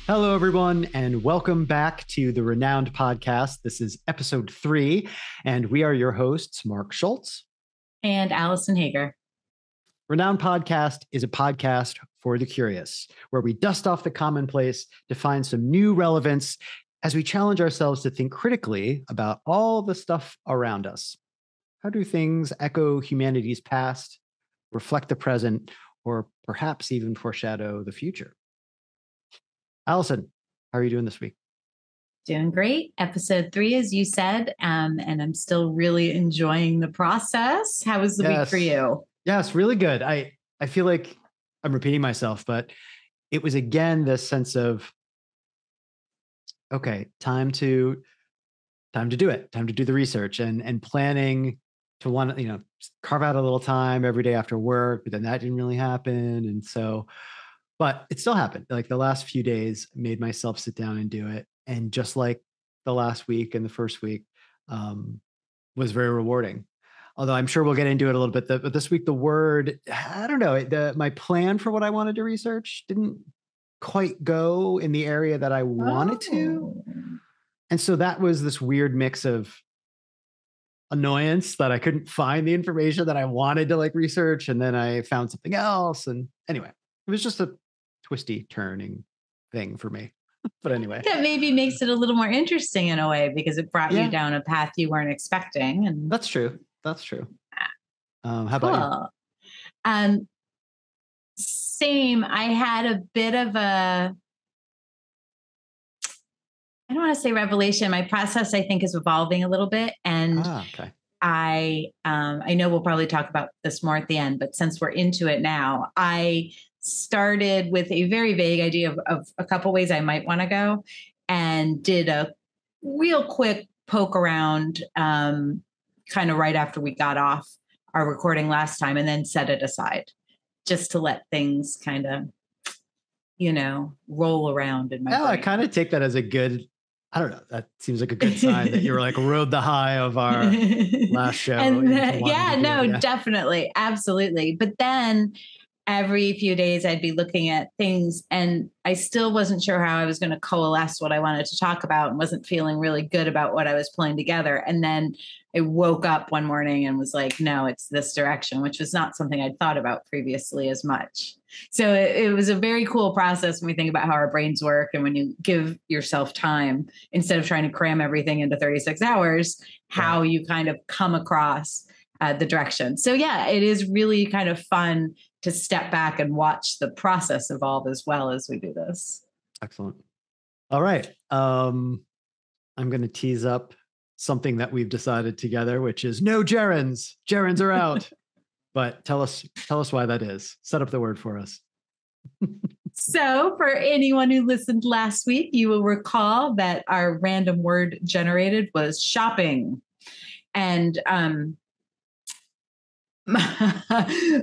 Hello, everyone, and welcome back to the ReNouned podcast. This is episode 3, and we are your hosts, Mark Schulz and Alison Hager. ReNouned podcast is a podcast for the curious, where we dust off the commonplace to find some new relevance as we challenge ourselves to think critically about all the stuff around us. How do things echo humanity's past, reflect the present, or perhaps even foreshadow the future? Alison, how are you doing this week? Doing great. Episode 3, as you said, and I'm still really enjoying the process. How was the week for you? Yes, really good. I feel like I'm repeating myself, but it was again this sense of, okay, time to do it, time to do the research and planning to want to, carve out a little time every day after work, but then that didn't really happen. And so, but it still happened. Like the last few days, made myself sit down and do it. And just like the last week and the first week was very rewarding. Although I'm sure we'll get into it a little bit. But this week, the word, I don't know, my plan for what I wanted to research didn't quite go in the area that I wanted to. And so that was this weird mix of annoyance that I couldn't find the information that I wanted to research. And then I found something else. And anyway, it was just a twisty turning thing for me. But anyway, that maybe makes it a little more interesting in a way because it brought you down a path you weren't expecting. And that's true. How about you? Same. I had a bit of I don't want to say revelation. My process, I think, is evolving a little bit. And okay. I know we'll probably talk about this more at the end, but since we're into it now, I started with a very vague idea of a couple ways I might want to go and did a real quick poke around kind of right after we got off our recording last time and then set it aside just to let things kind of, roll around in my brain. I kind of take that as a good, I don't know, that seems like a good sign that you were rode the high of our last show. And definitely. Absolutely. But then every few days I'd be looking at things and I still wasn't sure how I was going to coalesce what I wanted to talk about and wasn't feeling really good about what I was pulling together. And then I woke up one morning and was like, no, it's this direction, which was not something I'd thought about previously as much. So it was a very cool process when we think about how our brains work. And when you give yourself time, instead of trying to cram everything into 36 hours, how you kind of come across the direction. So it is really kind of fun to step back and watch the process evolve as well as we do this. Excellent. All right. I'm going to tease up something that we've decided together, which is no gerunds. Gerunds are out. But tell us why that is. Set up the word for us. So for anyone who listened last week, you will recall that our random word generated was shopping. And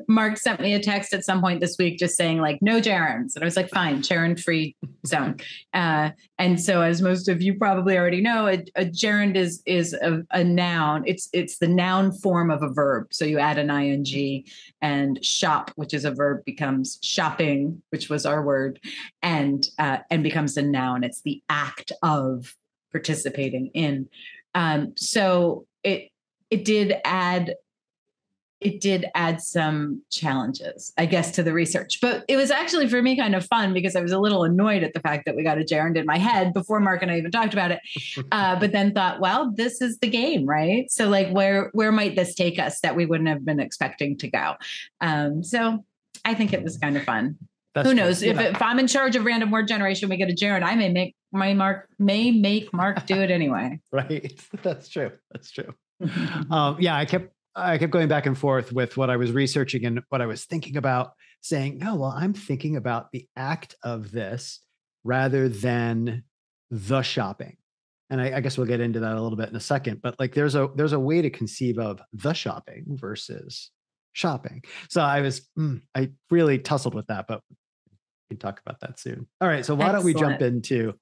Mark sent me a text at some point this week just saying no gerunds. And I was like, fine, gerund free zone. And so as most of you probably already know, a gerund is a noun. It's the noun form of a verb. So you add an ing and shop, which is a verb, becomes shopping, which was our word, and becomes a noun. It's the act of participating in. So it did add some challenges, I guess, to the research. But it was actually, for me, kind of fun because I was a little annoyed at the fact that we got a gerund in my head before Mark and I even talked about it. But then thought, well, this is the game, right? So where might this take us that we wouldn't have been expecting to go? So I think it was kind of fun. Who knows? If I'm in charge of random word generation, we get a gerund, I may make Mark do it anyway. Right. That's true. I kept going back and forth with what I was researching and what I was thinking about, saying, no, well, I'm thinking about the act of this rather than the shopping. And I guess we'll get into that a little bit in a second, but there's a way to conceive of the shopping versus shopping. So I really tussled with that, but we can talk about that soon. All right. So why don't we jump into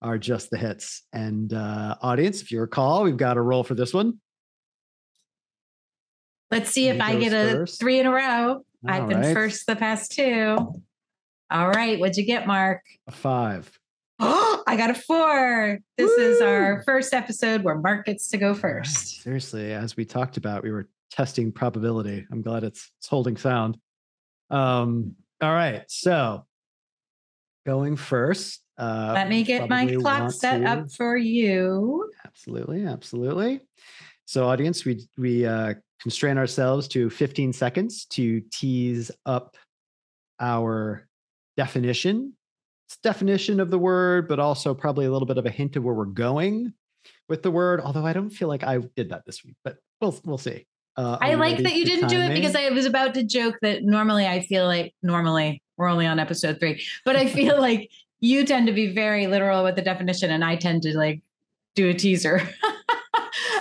our Just the Hits? And audience, if you recall, we've got a roll for this one. Let's see if I get a 3 in a row. I've been first the past 2. All right. What'd you get, Mark? A 5. Oh, I got a 4. This is our first episode where Mark gets to go first. Right. Seriously, as we talked about, we were testing probability. I'm glad it's holding sound. All right. So going first. Let me get my clock set up for you. Absolutely. So audience, we constrain ourselves to 15 seconds to tease up our definition. It's definition of the word, but also probably a little bit of a hint of where we're going with the word. Although I don't feel like I did that this week, but we'll see. I like that you didn't do it because I was about to joke that normally we're only on episode 3, but I feel like you tend to be very literal with the definition and I tend to like do a teaser.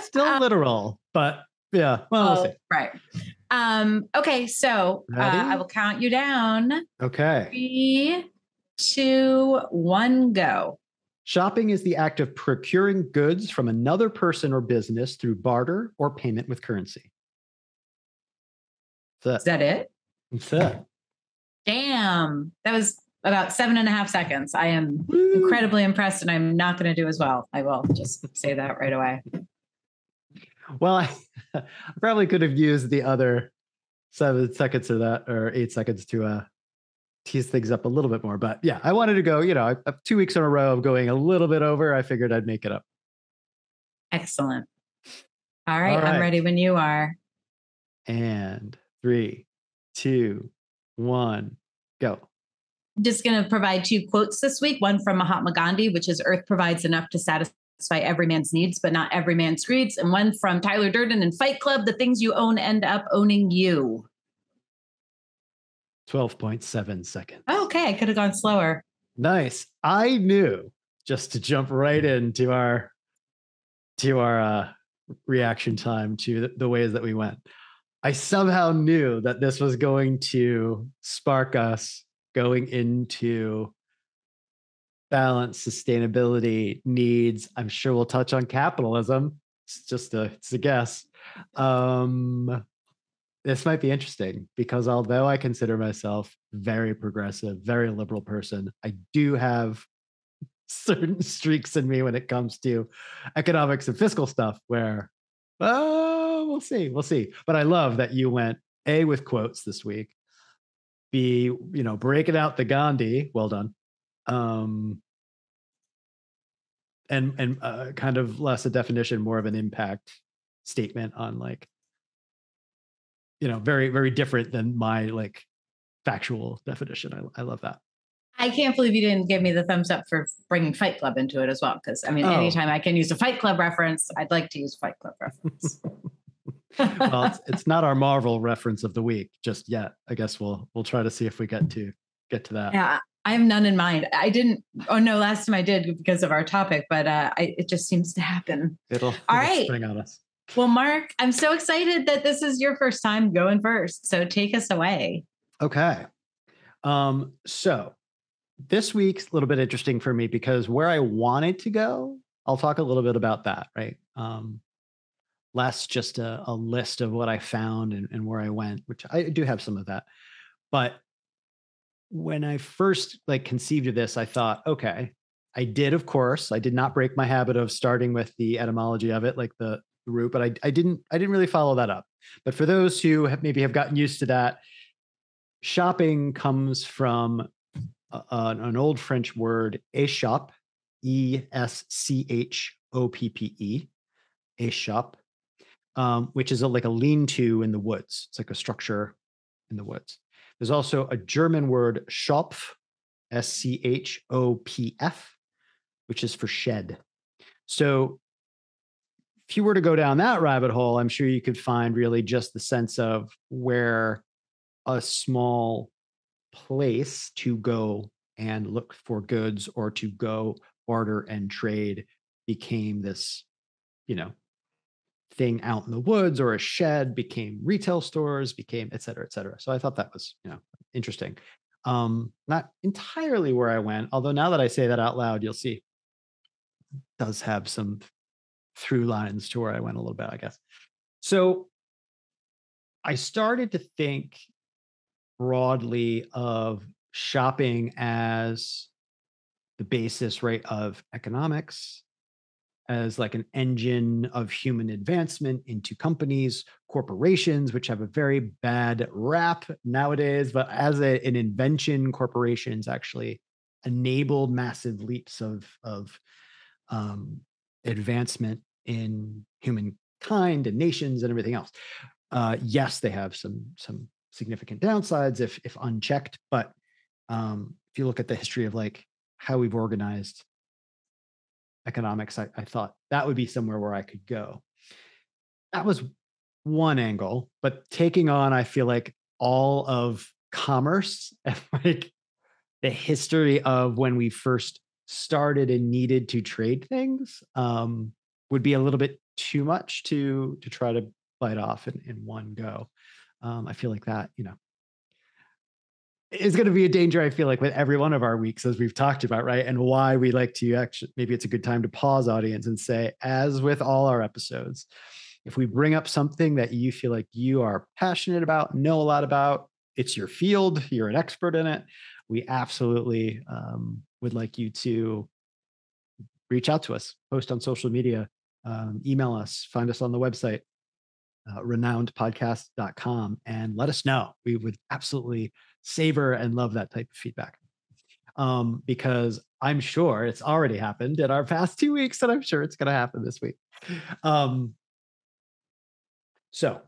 Still literal, but yeah, well, we'll see. Right. Okay. So I will count you down. Okay. 3, 2, 1, go. Shopping is the act of procuring goods from another person or business through barter or payment with currency. Is that it? That's it. Damn. That was about 7.5 seconds. I am incredibly impressed and I'm not going to do as well. I will just say that right away. Well, I probably could have used the other 7 seconds of that or 8 seconds to tease things up a little bit more. But yeah, I wanted to go, 2 weeks in a row of going a little bit over. I figured I'd make it up. Excellent. All right. I'm ready when you are. And 3, 2, 1, go. I'm just going to provide 2 quotes this week. One from Mahatma Gandhi, which is Earth provides enough to satisfy every man's needs, but not every man's greeds. And one from Tyler Durden in Fight Club, the things you own end up owning you. 12.7 seconds. Okay, I could have gone slower. Nice. I knew, just to jump right into our reaction time to the ways that we went. I somehow knew that this was going to spark us going into balance, sustainability, needs. I'm sure we'll touch on capitalism. It's a guess. This might be interesting because although I consider myself very progressive, very liberal person, I do have certain streaks in me when it comes to economics and fiscal stuff where, we'll see. But I love that you went A, with quotes this week, B, breaking out the Gandhi. Well done. And kind of less a definition, more of an impact statement on very, very different than my factual definition. I love that. I can't believe you didn't give me the thumbs up for bringing Fight Club into it as well. Because anytime I can use a Fight Club reference, I'd like to use Fight Club reference. Well, it's not our Marvel reference of the week just yet. I guess we'll try to see if we get to that. Yeah, I have none in mind. I didn't. Oh no, last time I did because of our topic, but it just seems to happen. It'll spring on us. Well, Mark, I'm so excited that this is your first time going first. So take us away. Okay. So this week's a little bit interesting for me because where I wanted to go, I'll talk a little bit about that, right? Less just a list of what I found and where I went, which I do have some of that. But when I first conceived of this, I thought, okay, I did not break my habit of starting with the etymology of it, like the root, but I didn't really follow that up. But for those who maybe have gotten used to that, shopping comes from an old French word, échoppe, ESCHOPPE, échoppe, which is like a lean-to in the woods. It's like a structure in the woods. There's also a German word, Schopf, SCHOPF, which is for shed. So if you were to go down that rabbit hole, I'm sure you could find really just the sense of where a small place to go and look for goods or to go barter and trade became this, thing out in the woods, or a shed became retail stores, became et cetera, et cetera. So I thought that was, interesting. Not entirely where I went, although now that I say that out loud, you'll see it does have some through lines to where I went a little bit, I guess. So I started to think broadly of shopping as the basis, right, of economics as like an engine of human advancement into companies, corporations, which have a very bad rap nowadays, but as an invention, corporations actually enabled massive leaps of advancement in humankind and nations and everything else. Yes, they have some significant downsides if unchecked, but if you look at the history of like how we've organized economics, I thought that would be somewhere where I could go. That was one angle, but taking on, I feel like all of commerce and like the history of when we first started and needed to trade things would be a little bit too much to try to bite off in one go. I feel like that, is going to be a danger, I feel like, with every one of our weeks, as we've talked about, right? And why we like to actually, maybe it's a good time to pause, audience, and say, as with all our episodes, if we bring up something that you feel like you are passionate about, know a lot about, it's your field, you're an expert in it, we absolutely would like you to reach out to us, post on social media, email us, find us on the website, ReNounedPodcast.com, and let us know. We would absolutely savor and love that type of feedback. Because I'm sure it's already happened in our past 2 weeks, and I'm sure it's going to happen this week. So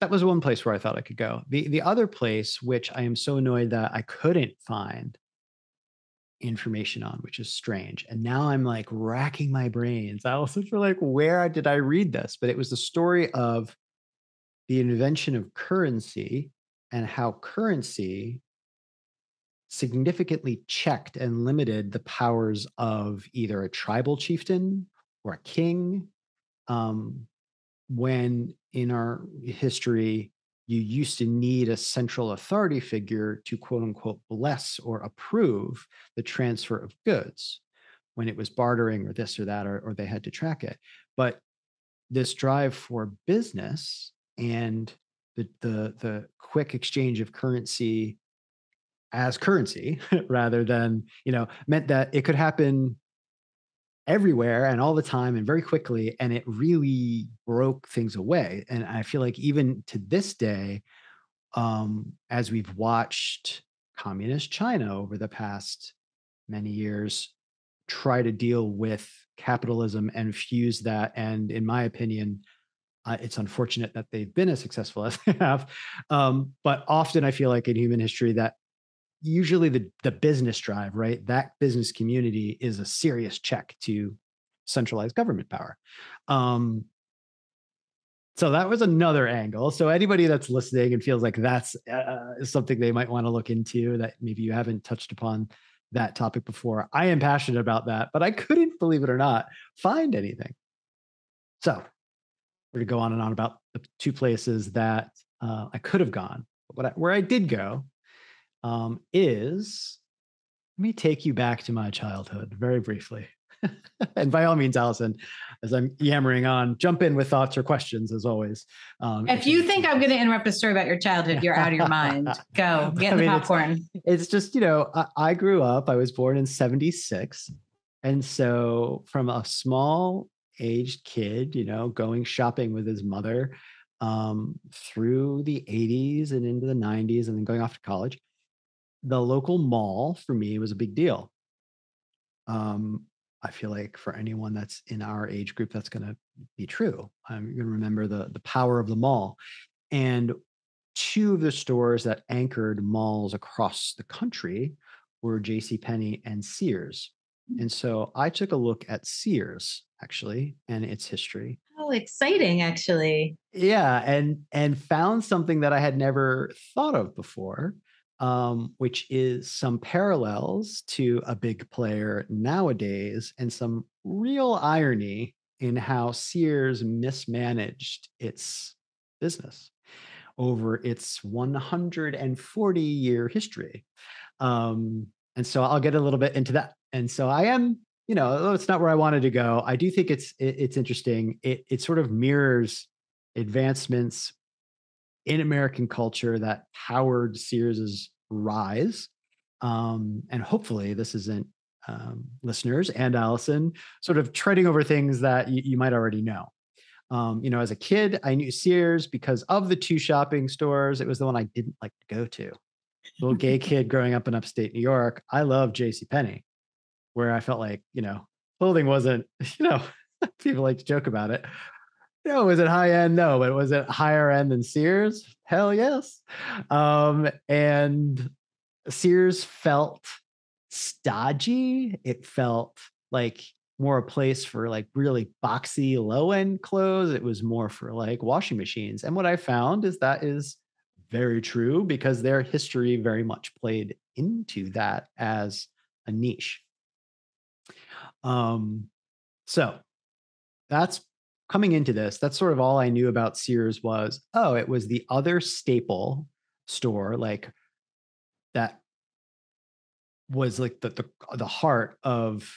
that was one place where I thought I could go. The other place, which I am so annoyed that I couldn't find information on, which is strange. And now I'm like racking my brains, Alison, for like, where did I read this? But it was the story of the invention of currency and how currency significantly checked and limited the powers of either a tribal chieftain or a king. When in our history, you used to need a central authority figure to quote unquote bless or approve the transfer of goods when it was bartering or this or that, or they had to track it. But this drive for business and the quick exchange of currency as currency rather than, meant that it could happen everywhere and all the time and very quickly, and it really broke things away. And I feel like even to this day, as we've watched communist China over the past many years try to deal with capitalism and fuse that, and in my opinion, it's unfortunate that they've been as successful as they have. But often I feel like in human history that usually the business drive, right? That business community is a serious check to centralized government power. So that was another angle. So anybody that's listening and feels like that's something they might want to look into, that maybe you haven't touched upon that topic before, I am passionate about that, but I couldn't, believe it or not, find anything. So we're going to go on and on about the two places that I could have gone. But where I did go is, let me take you back to my childhood very briefly. And by all means, Alison, as I'm yammering on, jump in with thoughts or questions as always. If you think I'm going to interrupt a story about your childhood, you're out of your mind. Go, get the popcorn. It's just, I grew up, I was born in 76. And so from a small aged kid, going shopping with his mother through the 80s and into the 90s and then going off to college, the local mall for me was a big deal. I feel like for anyone that's in our age group, that's going to be true. You're going to remember the power of the mall. And two of the stores that anchored malls across the country were JCPenney and Sears. And so I took a look at Sears, actually, and its history. Oh, exciting, actually. Yeah, and found something that I had never thought of before, which is some parallels to a big player nowadays and some real irony in how Sears mismanaged its business over its 140-year history. And so I'll get a little bit into that. And so I am, it's not where I wanted to go. I do think it's interesting. It sort of mirrors advancements in American culture that powered Sears's rise. And hopefully this isn't listeners and Alison, sort of treading over things that you might already know. As a kid, I knew Sears because of the two shopping stores. It was the one I didn't like to go to. Little gay kid growing up in upstate New York, I loved JCPenney, where I felt like, clothing wasn't, people like to joke about it. Was it high end? No, but was it higher end than Sears? Hell yes. And Sears felt stodgy. It felt like more a place for like really boxy low end clothes. It was more for like washing machines. And what I found is that is very true because their history very much played into that as a niche. So that's coming into this. That's sort of all I knew about Sears was, it was the other staple store, like that was like the heart of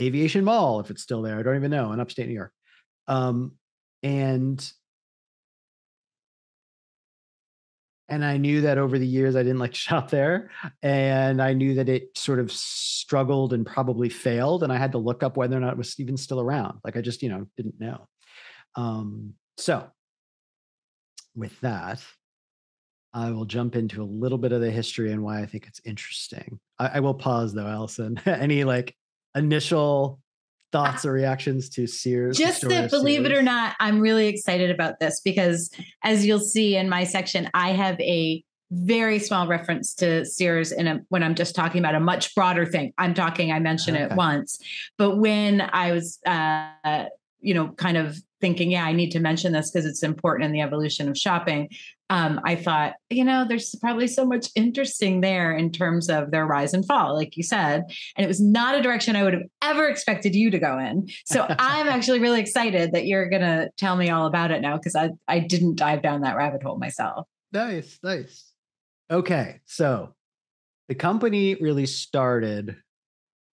Aviation Mall, if it's still there. I don't even know, in upstate New York. And I knew that over the years, I didn't like to shop there. And I knew that it sort of struggled and probably failed. And I had to look up whether or not it was even still around. Like I just, didn't know. So with that, I will jump into a little bit of the history and why I think it's interesting. I will pause though, Alison. Any like initial thoughts or reactions to Sears? Just that, believe it or not, I'm really excited about this because as you'll see in my section, I have a very small reference to Sears when I'm just talking about a much broader thing. I mention it once, but when I was, kind of thinking, I need to mention this because it's important in the evolution of shopping. I thought, there's probably so much interesting there in terms of their rise and fall, like you said, and it was not a direction I would have ever expected you to go in. So I'm actually really excited that you're going to tell me all about it now because I didn't dive down that rabbit hole myself. Nice. Okay. So the company really started,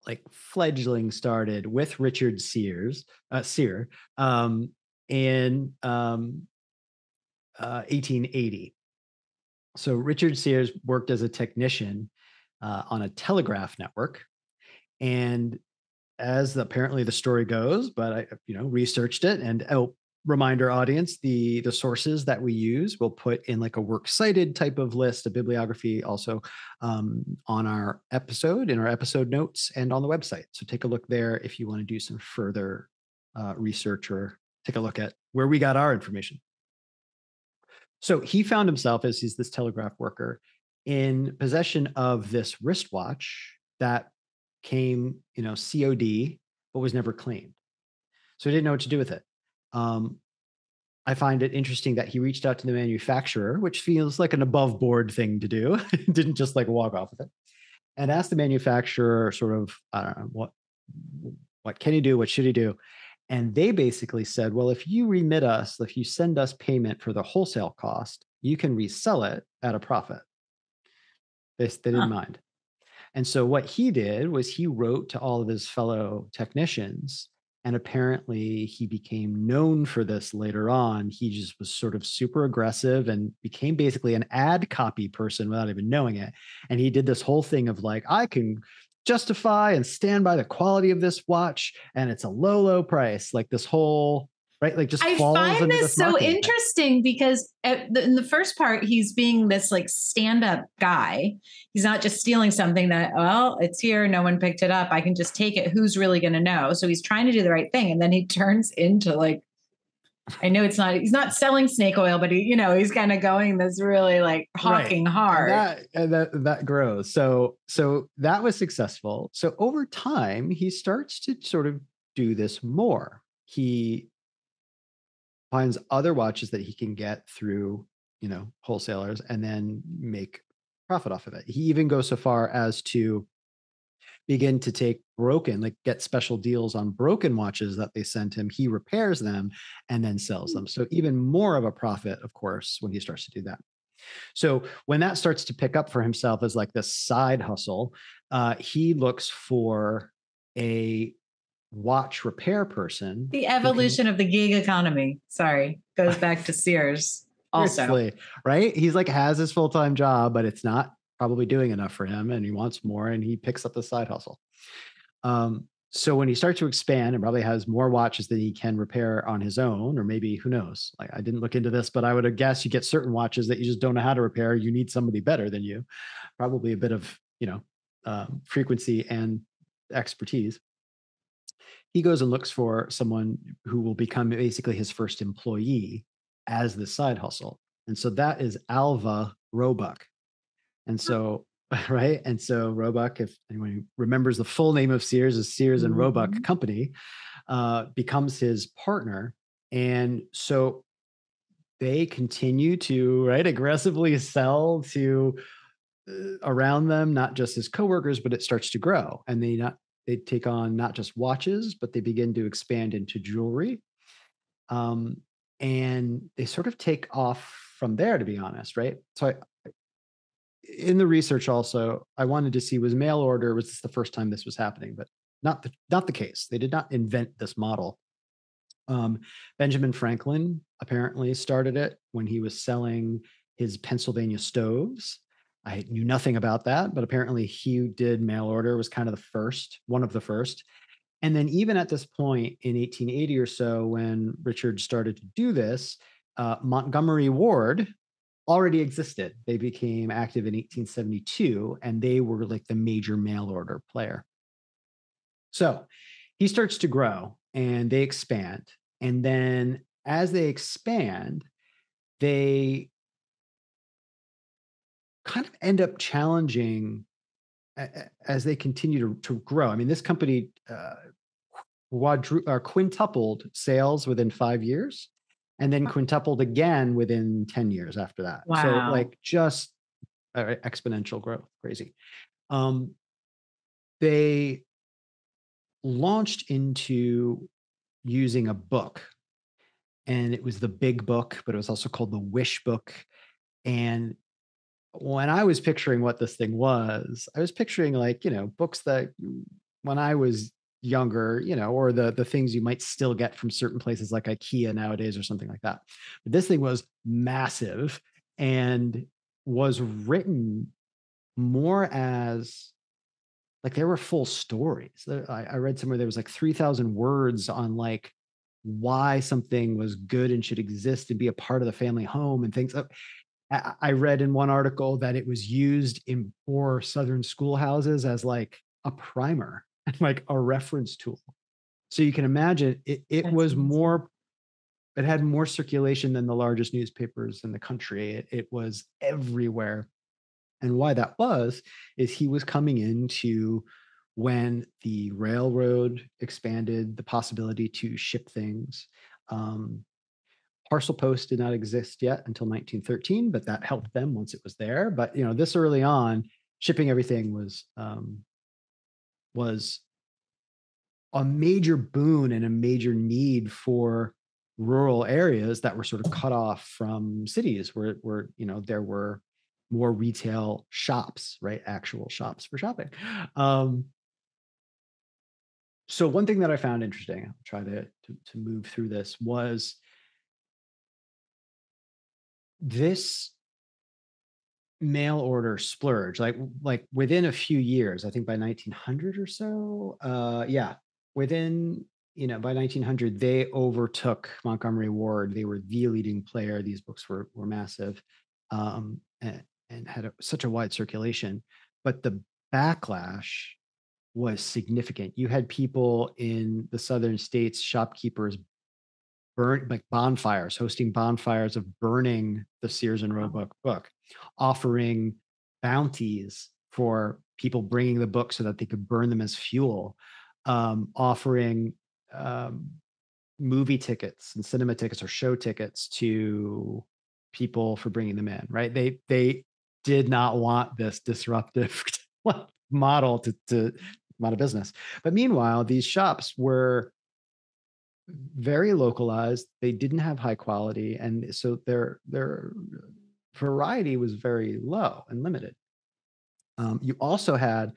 like fledgling started with Richard Sear, in 1880. So Richard Sears worked as a technician on a telegraph network. And as apparently the story goes, but I, researched it and remind our audience, the sources that we use we'll put in like a works cited type of list, a bibliography also on our episode, in our episode notes and on the website. So take a look there if you want to do some further research or take a look at where we got our information. So he found himself, as he's this telegraph worker, in possession of this wristwatch that came, COD, but was never claimed. So he didn't know what to do with it. I find it interesting that he reached out to the manufacturer, which feels like an above board thing to do. Didn't just like walk off with it, and asked the manufacturer sort of, I don't know, what can he do? What should he do? And they basically said, well, if you remit us, if you send us payment for the wholesale cost, you can resell it at a profit. They didn't mind. And so what he did was he wrote to all of his fellow technicians, and apparently he became known for this later on. He just was sort of super aggressive and became basically an ad copy person without even knowing it. And he did this whole thing of like, I can justify and stand by the quality of this watch, and it's a low price. Like this whole, right? Like just I find this so interesting because in the first part, he's being this like stand-up guy. He's not just stealing something that, well, it's here, no one picked it up, I can just take it. Who's really going to know? So he's trying to do the right thing. And then he turns into like, I know he's not selling snake oil, but he's kind of going this really like hawking hard. And that grows. So that was successful. So over time, he starts to sort of do this more. He finds other watches that he can get through, wholesalers and then make profit off of it. He even goes so far as to begin to take get special deals on broken watches that they sent him. He repairs them and then sells them. So even more of a profit, of course, when he starts to do that. So when that starts to pick up for himself as like this side hustle, he looks for a watch repair person. The evolution of the gig economy. Sorry, goes back to Sears also. Right? He's like has his full-time job, but it's not probably doing enough for him, and he wants more, and he picks up the side hustle. So when he starts to expand and probably has more watches than he can repair on his own, or maybe who knows, like I didn't look into this, but I would guess you get certain watches that you just don't know how to repair. You need somebody better than you, probably a bit of, frequency and expertise. He goes and looks for someone who will become basically his first employee as the side hustle. And so that is Alva Roebuck. And so, right. And so Roebuck, if anyone remembers the full name of Sears, is Sears and Roebuck Company, becomes his partner. And so they continue to, right, aggressively sell to around them, not just his coworkers, but it starts to grow. And they take on not just watches, but they begin to expand into jewelry. And they sort of take off from there, to be honest, right? So in the research also, I wanted to see, was mail order, was this the first time this was happening? But not the case. They did not invent this model. Benjamin Franklin apparently started it when he was selling his Pennsylvania stoves. I knew nothing about that, but apparently he did mail order, was kind of the first, one of the first. And then even at this point in 1880 or so, when Richard started to do this, Montgomery Ward already existed. They became active in 1872, and they were like the major mail order player. So he starts to grow and they expand. And then as they expand, they kind of end up challenging as they continue to grow. I mean, this company quintupled sales within 5 years, and then quintupled again within 10 years after that. Wow. So like just exponential growth, crazy. They launched into using a book, and it was the Big Book, but it was also called the Wish Book. And when I was picturing what this thing was, I was picturing like, books that when I was younger, or the things you might still get from certain places like IKEA nowadays or something like that. But this thing was massive and was written more as like there were full stories. I read somewhere there was like 3,000 words on like why something was good and should exist and be a part of the family home and things. I read in one article that it was used in poor Southern schoolhouses as like a primer and like a reference tool. So you can imagine it was more, it had more circulation than the largest newspapers in the country. It was everywhere. And why that was, is he was coming into when the railroad expanded the possibility to ship things. Parcel post did not exist yet until 1913, but that helped them once it was there. But this early on, shipping everything was a major boon and a major need for rural areas that were sort of cut off from cities where there were more retail shops, right? Actual shops for shopping. So one thing that I found interesting, I'll try to move through this, was this mail order splurge, like within a few years, I think by 1900 or so, within, by 1900, they overtook Montgomery Ward. They were the leading player. These books were massive, and had such a wide circulation, but the backlash was significant. You had people in the southern states, shopkeepers, hosting bonfires of burning the Sears and Roebuck book, offering bounties for people bringing the book so that they could burn them as fuel, offering movie tickets and cinema tickets or show tickets to people for bringing them in, right? They did not want this disruptive model to come out of business. But meanwhile, these shops were very localized. They didn't have high quality, and so their variety was very low and limited. You also had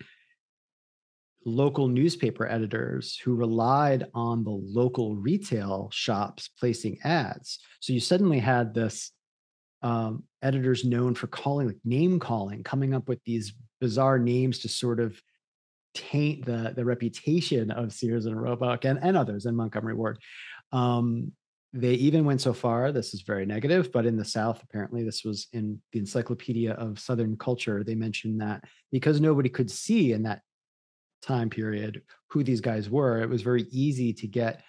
local newspaper editors who relied on the local retail shops placing ads. So you suddenly had this editors known for calling, like name calling, coming up with these bizarre names to sort of taint the reputation of Sears and Roebuck and others in Montgomery Ward. They even went so far, this is very negative, but in the South, apparently, this was in the Encyclopedia of Southern Culture, they mentioned that because nobody could see in that time period who these guys were, it was very easy to get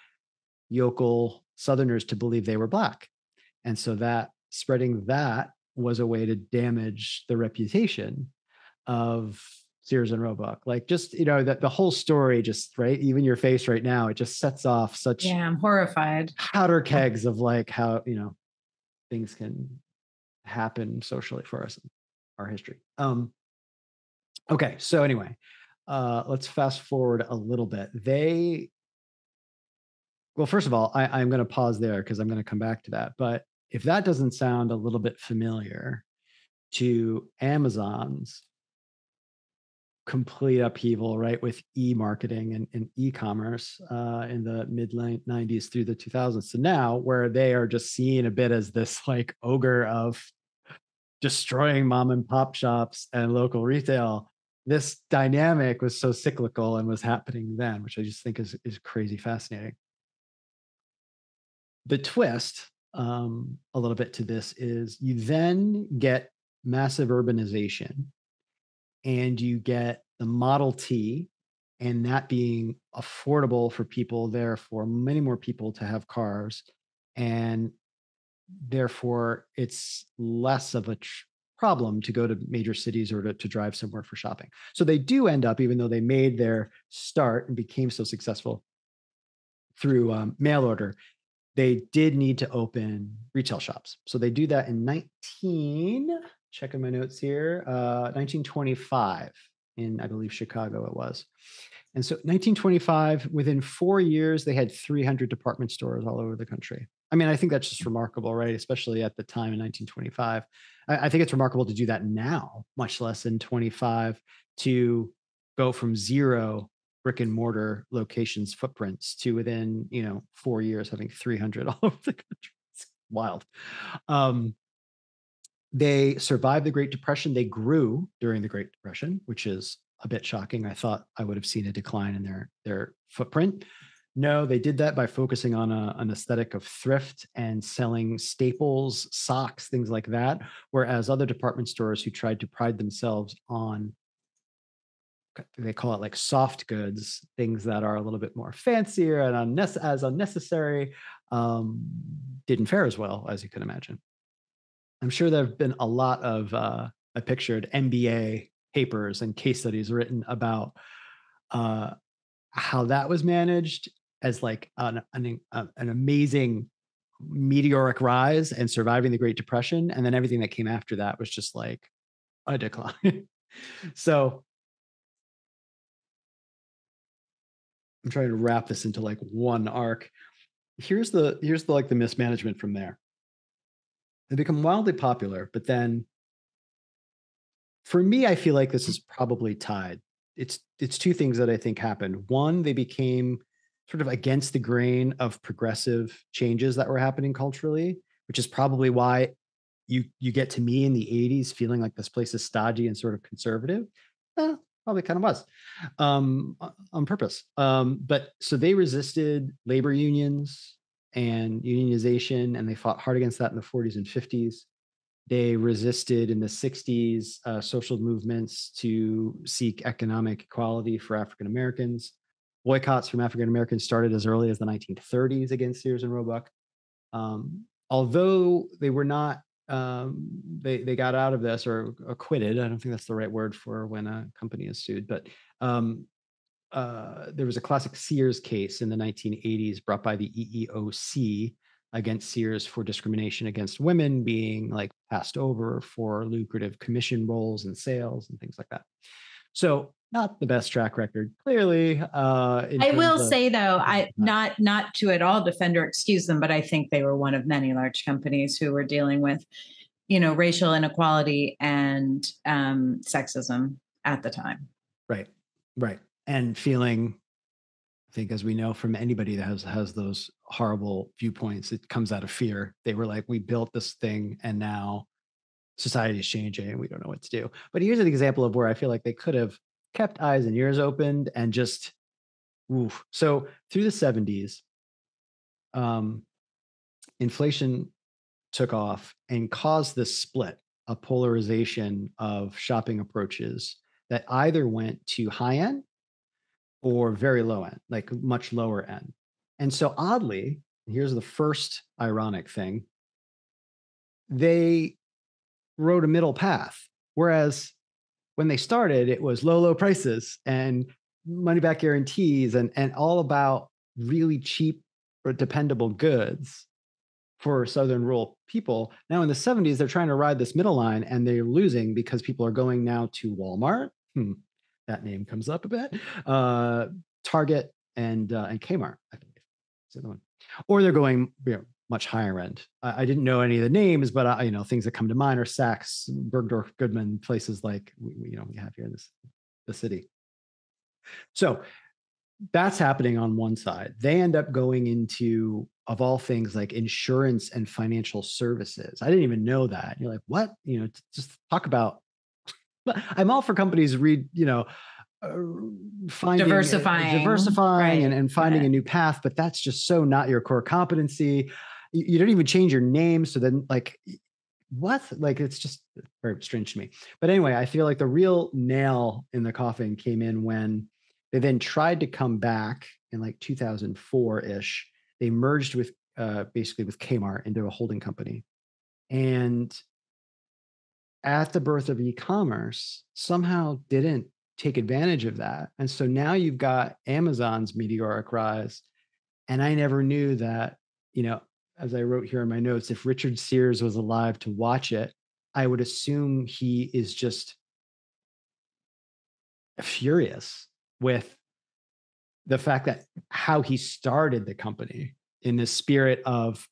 yokel Southerners to believe they were Black. And so that spreading that was a way to damage the reputation of Sears and Roebuck. Like, just, that the whole story, just right, even your face right now, it just sets off such I'm horrified powder kegs of like how things can happen socially for us in our history. Okay, so anyway, let's fast forward a little bit. Well, first of all, I'm going to pause there because I'm going to come back to that. But if that doesn't sound a little bit familiar to Amazon's complete upheaval, right, with e-marketing and e-commerce in the mid 90s through the 2000s. So now, where they are just seen a bit as this like ogre of destroying mom and pop shops and local retail, this dynamic was so cyclical and was happening then, which I just think is crazy fascinating. The twist a little bit to this is you then get massive urbanization and you get the Model T, and that being affordable for people, therefore many more people to have cars, and therefore it's less of a problem to go to major cities or to drive somewhere for shopping. So they do end up, even though they made their start and became so successful through mail order, they did need to open retail shops. So they do that in checking my notes here, 1925 in, I believe, Chicago it was. And so 1925, within 4 years, they had 300 department stores all over the country. I mean, I think that's just remarkable, right? Especially at the time in 1925. I think it's remarkable to do that now, much less in 25, to go from 0 brick and mortar locations footprints to within 4 years having 300 all over the country. It's wild. They survived the Great Depression. They grew during the Great Depression, which is a bit shocking. I thought I would have seen a decline in their footprint. No, they did that by focusing on an aesthetic of thrift and selling staples, socks, things like that. Whereas other department stores who tried to pride themselves on, they call it like soft goods, things that are a little bit more fancier and as unnecessary, didn't fare as well, as you can imagine. I'm sure there have been a lot of, I pictured MBA papers and case studies written about how that was managed as like an amazing meteoric rise and surviving the Great Depression. And then everything that came after that was just like a decline. So I'm trying to wrap this into like one arc. Here's the like the mismanagement from there. They become wildly popular, but then for me, I feel like this is probably tied. It's two things that I think happened. One, they became sort of against the grain of progressive changes that were happening culturally, which is probably why you get to me in the 80s feeling like this place is stodgy and sort of conservative. Probably kind of was on purpose. But so they resisted labor unions and unionization, and they fought hard against that in the 40s and 50s. They resisted in the 60s social movements to seek economic equality for African Americans. Boycotts from African Americans started as early as the 1930s against Sears and Roebuck. Although they were not, they got out of this or acquitted. I don't think that's the right word for when a company is sued, but there was a classic Sears case in the 1980s brought by the EEOC against Sears for discrimination against women being like passed over for lucrative commission roles and sales and things like that. So not the best track record, clearly. I will say though, not to at all defend or excuse them, but I think they were one of many large companies who were dealing with, racial inequality and sexism at the time. Right. And feeling, I think, as we know from anybody that has those horrible viewpoints, it comes out of fear. They were like, we built this thing and now society is changing and we don't know what to do. But here's an example of where I feel like they could have kept eyes and ears opened and just, oof. So through the 70s, inflation took off and caused this split, a polarization of shopping approaches that either went to high end or very low end, like much lower end. And so oddly, here's the first ironic thing, they rode a middle path. Whereas when they started, it was low prices and money back guarantees and all about really cheap but dependable goods for Southern rural people. Now in the 70s, they're trying to ride this middle line and they're losing because people are going now to Walmart. That name comes up a bit. Target and Kmart, I believe. Is the other one. Or they're going much higher end. I didn't know any of the names, but things that come to mind are Saks, Bergdorf Goodman, places like we have here in the city. So that's happening on one side. They end up going into, of all things, like insurance and financial services. I didn't even know that. You're like, what? Just talk about. I'm all for companies finding diversifying right, and finding a new path, but that's just so not your core competency. You don't even change your name. So then like, what? Like, it's just very strange to me. But anyway, I feel like the real nail in the coffin came in when they then tried to come back in like 2004-ish. They merged with basically with Kmart into a holding company. And at the birth of e-commerce, somehow didn't take advantage of that. And so now you've got Amazon's meteoric rise. And I never knew that, as I wrote here in my notes, if Richard Sears was alive to watch it, I would assume he is just furious with the fact that how he started the company in the spirit of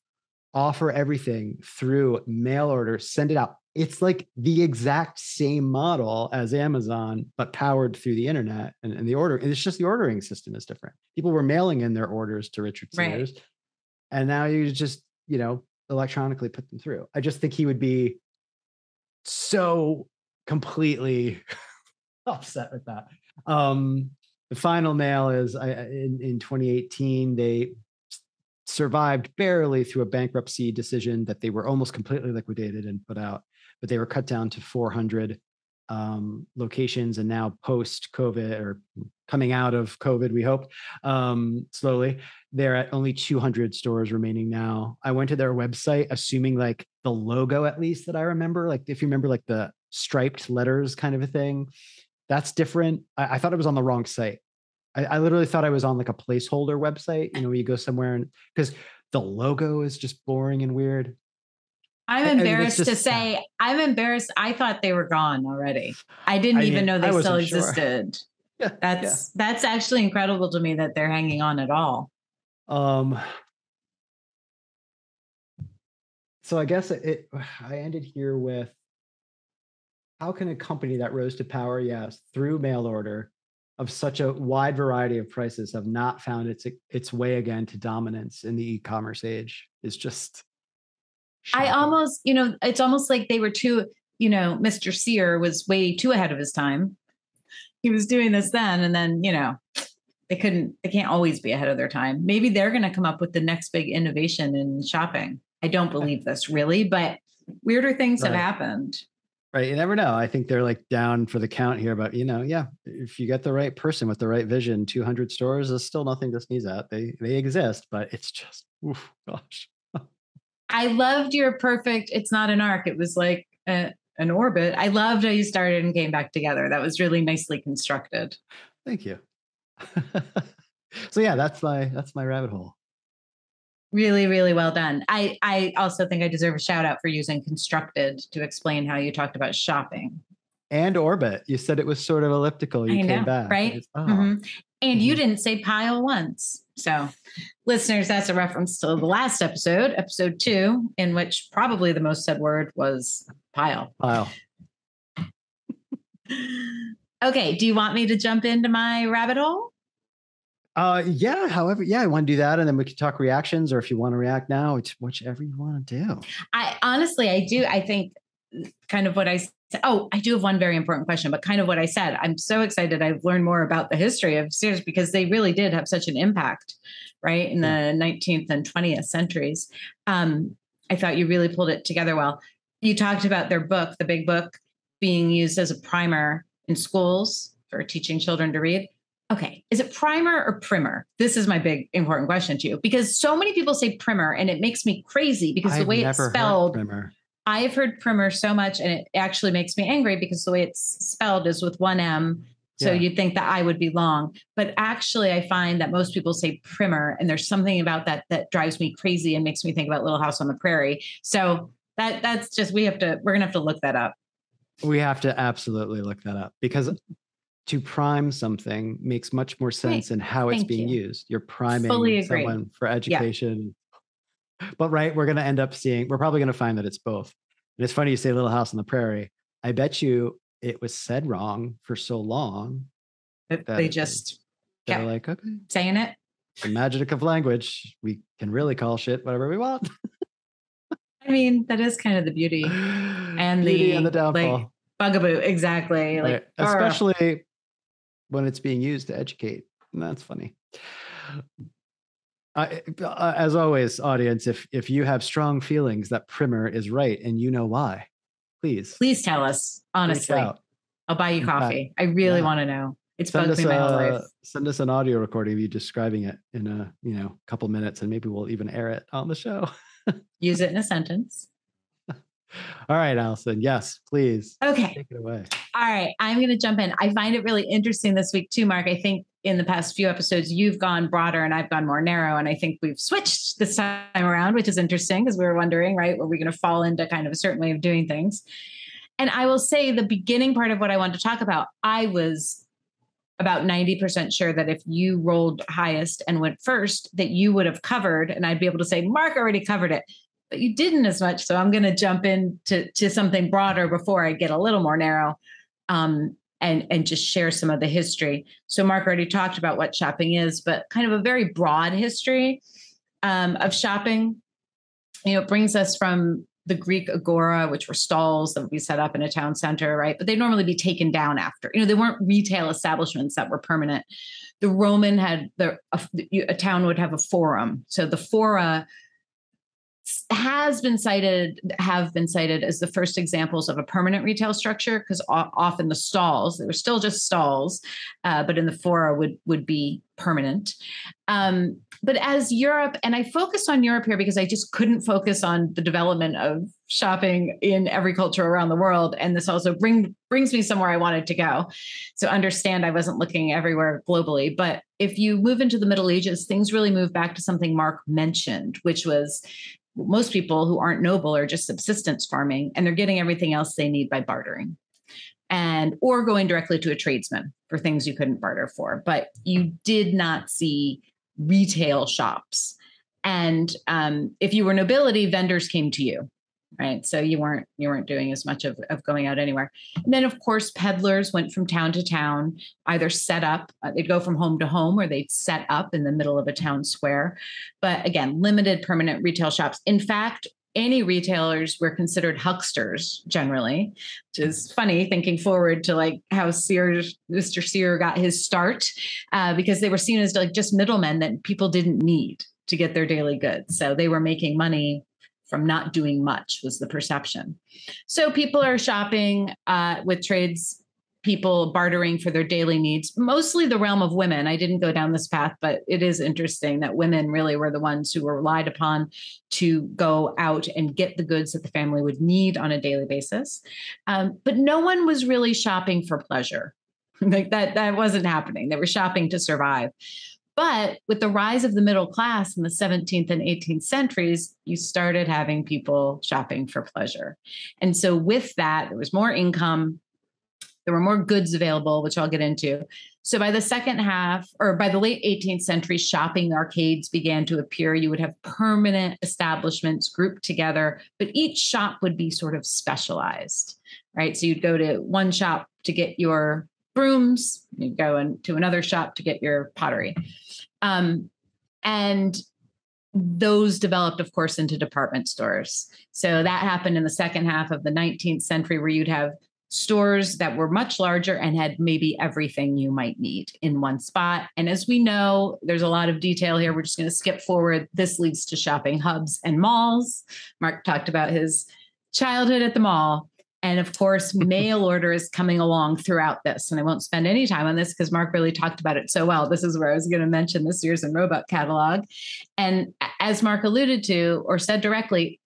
offer everything through mail order, send it out. It's like the exact same model as Amazon, but powered through the internet and the order. It's just the ordering system is different. People were mailing in their orders to Richard Sears, right, and now you just, electronically put them through. I just think he would be so completely upset with that. The final nail is in 2018, they survived barely through a bankruptcy decision that they were almost completely liquidated and put out, but they were cut down to 400 locations. And now post-COVID, or coming out of COVID, we hope, slowly, they're at only 200 stores remaining now. I went to their website, assuming like the logo, at least that I remember, like if you remember like the striped letters kind of a thing, that's different. I thought it was on the wrong site. I literally thought I was on like a placeholder website, where you go somewhere and because the logo is just boring and weird. I'm embarrassed to say, I'm embarrassed. I thought they were gone already. I didn't even know they still existed. Sure. That's actually incredible to me that they're hanging on at all. So I guess I ended here with, how can a company that rose to power, yes, through mail order of such a wide variety of prices have not found its way again to dominance in the e-commerce age? Is just shocking. I almost, it's almost like they were too, Mr. Sear was way too ahead of his time. He was doing this then, and then, they can't always be ahead of their time. Maybe they're going to come up with the next big innovation in shopping. I don't believe this really, but weirder things have happened. Right. You never know. I think they're like down for the count here, but if you get the right person with the right vision, 200 stores is still nothing to sneeze at. They exist, but it's just, gosh. I loved your perfect, it's not an arc. It was like an orbit. I loved how you started and came back together. That was really nicely constructed. Thank you. So yeah, that's my rabbit hole. Really, really well done. I also think I deserve a shout out for using constructed to explain how you talked about shopping. And orbit. You said it was sort of elliptical. You came back. Right? And you didn't say pile once. So listeners, that's a reference to the last episode 2, in which probably the most said word was pile. Okay. Do you want me to jump into my rabbit hole? Yeah. However, I want to do that, and then we can talk reactions, or if you want to react now, it's whichever you want to do. I honestly do. I think kind of what I said. Oh, I do have one very important question, but kind of what I said. I'm so excited I've learned more about the history of Sears because they really did have such an impact, right, in the 19th and 20th centuries. I thought you really pulled it together well. You talked about their book, the big book, being used as a primer in schools for teaching children to read. Okay, is it primer or primer? This is my big important question to you, because so many people say primer and it makes me crazy because the way it's spelled, I've heard primer so much and it actually makes me angry because the way it's spelled is with one M. So you'd think that I would be long, but actually I find that most people say primer, and there's something about that that drives me crazy and makes me think about Little House on the Prairie. So that's just, we're going to have to look that up. We have to absolutely look that up, because to prime something makes much more sense in how it's being used. You're priming someone for education. Yeah. But we're going to end up we're probably going to find that it's both. And it's funny you say Little House on the Prairie. I bet you it was said wrong for so long that they just kept like, okay, saying it. The magic of language. We can really call shit whatever we want. I mean, that is kind of the beauty and the downfall. Like, bugaboo. Exactly. Like, especially when it's being used to educate. And that's funny. As always, audience, if you have strong feelings that primer is right and you know why, please tell us. Honestly, I'll buy you coffee. I really want to know. It's bugged me my whole life. Send us an audio recording of you describing it in a couple minutes, and maybe we'll even air it on the show. Use it in a sentence. All right, Alison. Yes, please. Okay. Take it away. All right. I'm going to jump in. I find it really interesting this week too, Mark. I think in the past few episodes, you've gone broader and I've gone more narrow. And I think we've switched this time around, which is interesting because we were wondering, right, were we going to fall into kind of a certain way of doing things? And I will say the beginning part of what I wanted to talk about, I was about 90% sure that if you rolled highest and went first, that you would have covered, and I'd be able to say, Mark already covered it. But you didn't as much. So I'm going to jump into something broader before I get a little more narrow, and just share some of the history. So Mark already talked about what shopping is, but kind of a very broad history of shopping. It brings us from the Greek agora, which were stalls that would be set up in a town center, right? But they'd normally be taken down after. They weren't retail establishments that were permanent. The Roman had a town would have a forum. So the fora have been cited as the first examples of a permanent retail structure, because often the stalls, they were still just stalls, but in the fora would be permanent. But as Europe, and I focused on Europe here because I just couldn't focus on the development of shopping in every culture around the world. And this also brings me somewhere I wanted to go. So understand I wasn't looking everywhere globally. But if you move into the Middle Ages, things really move back to something Mark mentioned, which was most people who aren't noble are just subsistence farming, and they're getting everything else they need by bartering or going directly to a tradesman for things you couldn't barter for. But you did not see retail shops. And if you were nobility, vendors came to you, right? So you weren't doing as much of going out anywhere. And then, of course, peddlers went from town to town, either set up, they'd go from home to home, or they'd set up in the middle of a town square. But again, limited permanent retail shops. In fact, any retailers were considered hucksters generally, which is funny thinking forward to like how Mr. Sear got his start, because they were seen as like just middlemen that people didn't need to get their daily goods. So they were making money from not doing much, was the perception. So people are shopping with trades people bartering for their daily needs, mostly the realm of women. I didn't go down this path, but it is interesting that women really were the ones who were relied upon to go out and get the goods that the family would need on a daily basis. But no one was really shopping for pleasure. Like that wasn't happening. They were shopping to survive. But with the rise of the middle class in the 17th and 18th centuries, you started having people shopping for pleasure. And so with that, there was more income. There were more goods available, which I'll get into. So by the second half, or by the late 18th century, shopping arcades began to appear. You would have permanent establishments grouped together, but each shop would be sort of specialized, right? So you'd go to one shop to get your brooms, you'd go into another shop to get your pottery. And those developed, of course, into department stores. So that happened in the second half of the 19th century, where you'd have stores that were much larger and had maybe everything you might need in one spot. And as we know, there's a lot of detail here. We're just going to skip forward. This leads to shopping hubs and malls. Mark talked about his childhood at the mall. And of course, mail order is coming along throughout this. And I won't spend any time on this because Mark really talked about it so well. This is where I was going to mention the Sears and Roebuck catalog. And as Mark alluded to or said directly,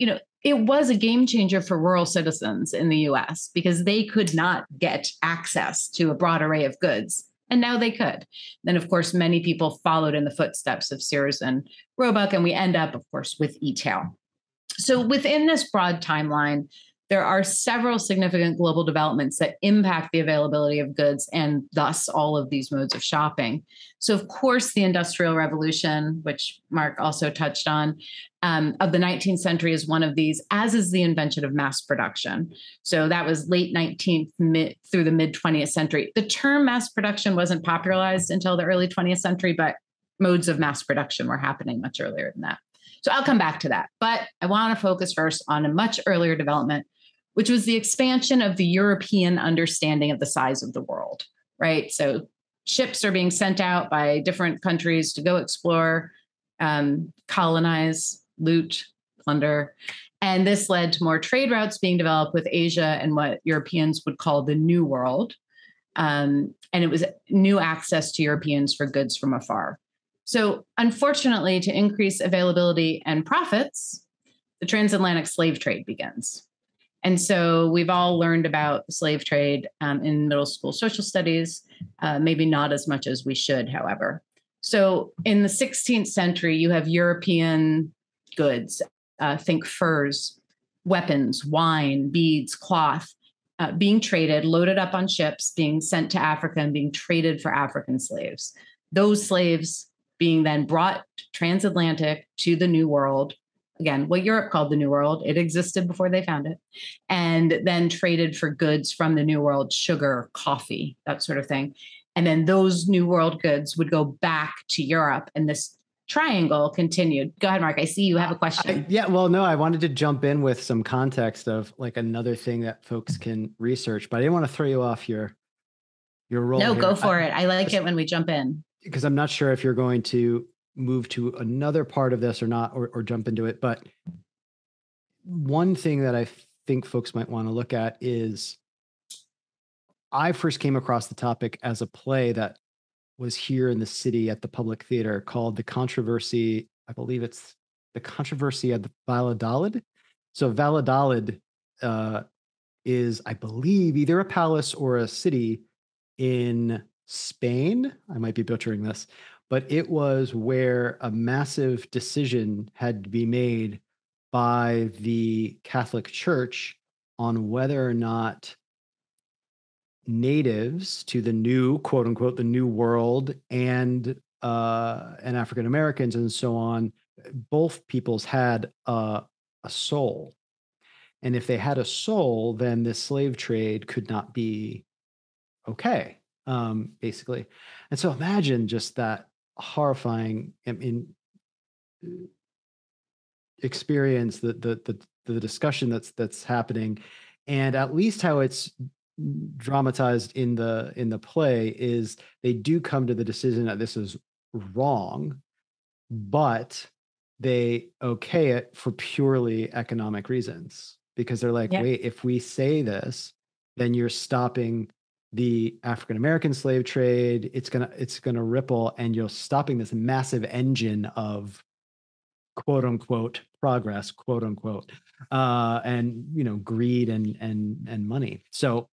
it was a game changer for rural citizens in the US because they could not get access to a broad array of goods. And now they could. Then, of course, many people followed in the footsteps of Sears and Roebuck. And we end up, of course, with e-tail. So within this broad timeline, there are several significant global developments that impact the availability of goods and thus all of these modes of shopping. So, of course, the Industrial Revolution, which Mark also touched on, of the 19th century is one of these, as is the invention of mass production. So that was late 19th through the mid 20th century. The term mass production wasn't popularized until the early 20th century, but modes of mass production were happening much earlier than that. So I'll come back to that. But I want to focus first on a much earlier development, which was the expansion of the European understanding of the size of the world, right? So ships are being sent out by different countries to go explore, colonize, loot, plunder. And this led to more trade routes being developed with Asia and what Europeans would call the New World. And it was new access to Europeans for goods from afar. So unfortunately, to increase availability and profits, the transatlantic slave trade begins. And so we've all learned about the slave trade in middle school social studies, maybe not as much as we should, however. So in the 16th century, you have European goods, think furs, weapons, wine, beads, cloth, being traded, loaded up on ships, being sent to Africa and being traded for African slaves. Those slaves being then brought transatlantic to the New World. Again, what Europe called the New World, it existed before they found it, and then traded for goods from the New World, sugar, coffee, that sort of thing. And then those New World goods would go back to Europe, and this triangle continued. Go ahead, Mark. I see you have a question. I wanted to jump in with some context of like another thing that folks can research, but I didn't want to throw you off your role. No, go for it. I like it when we jump in. Because I'm not sure if you're going to move to another part of this or not, or jump into it. But one thing that I think folks might want to look at is I first came across the topic as a play that was here in the city at the Public Theater called The Controversy. I believe it's The Controversy of the Valladolid. So Valladolid is, I believe, either a palace or a city in Spain. I might be butchering this, but it was where a massive decision had to be made by the Catholic Church on whether or not natives to the new, quote unquote, the New World and African Americans and so on, both peoples had a soul. And if they had a soul, then this slave trade could not be okay, basically. And so imagine just that horrifying experience, the discussion that's happening, and at least how it's dramatized in the play is they do come to the decision that this is wrong, but they okay it for purely economic reasons, because they're like, wait, if we say this, then you're stopping the African American slave trade. It's gonna ripple, and you're stopping this massive engine of quote unquote progress, quote unquote, and greed and money. So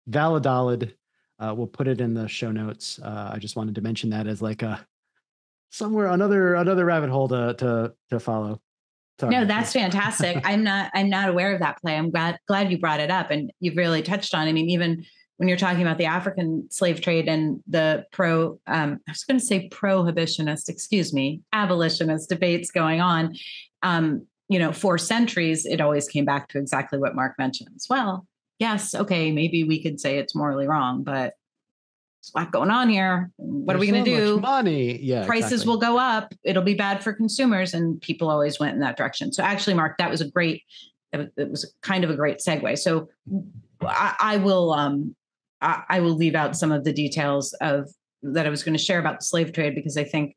Valladolid, we'll put it in the show notes. I just wanted to mention that as like another rabbit hole to follow. Sorry. No, that's fantastic. I'm not aware of that play. I'm glad you brought it up, and you've really touched on. I mean, even when you're talking about the African slave trade and the abolitionist debates going on, for centuries, it always came back to exactly what Mark mentions. Well, yes, okay, maybe we could say it's morally wrong, but a lot going on here. What are we going to so do? Much money. Yeah. Prices will go up. It'll be bad for consumers. And people always went in that direction. So actually, Mark, that was it was kind of a great segue. So I will leave out some of the details that I was going to share about the slave trade, because I think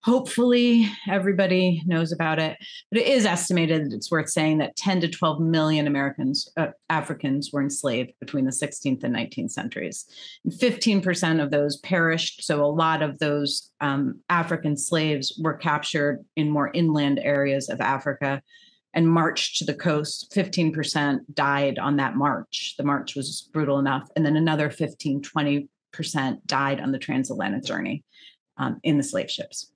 hopefully everybody knows about it. But it is estimated, it's worth saying, that 10 to 12 million Africans were enslaved between the 16th and 19th centuries. And 15% of those perished. So a lot of those African slaves were captured in more inland areas of Africa and marched to the coast. 15% died on that march. The march was brutal enough. And then another 20% died on the transatlantic journey in the slave ships.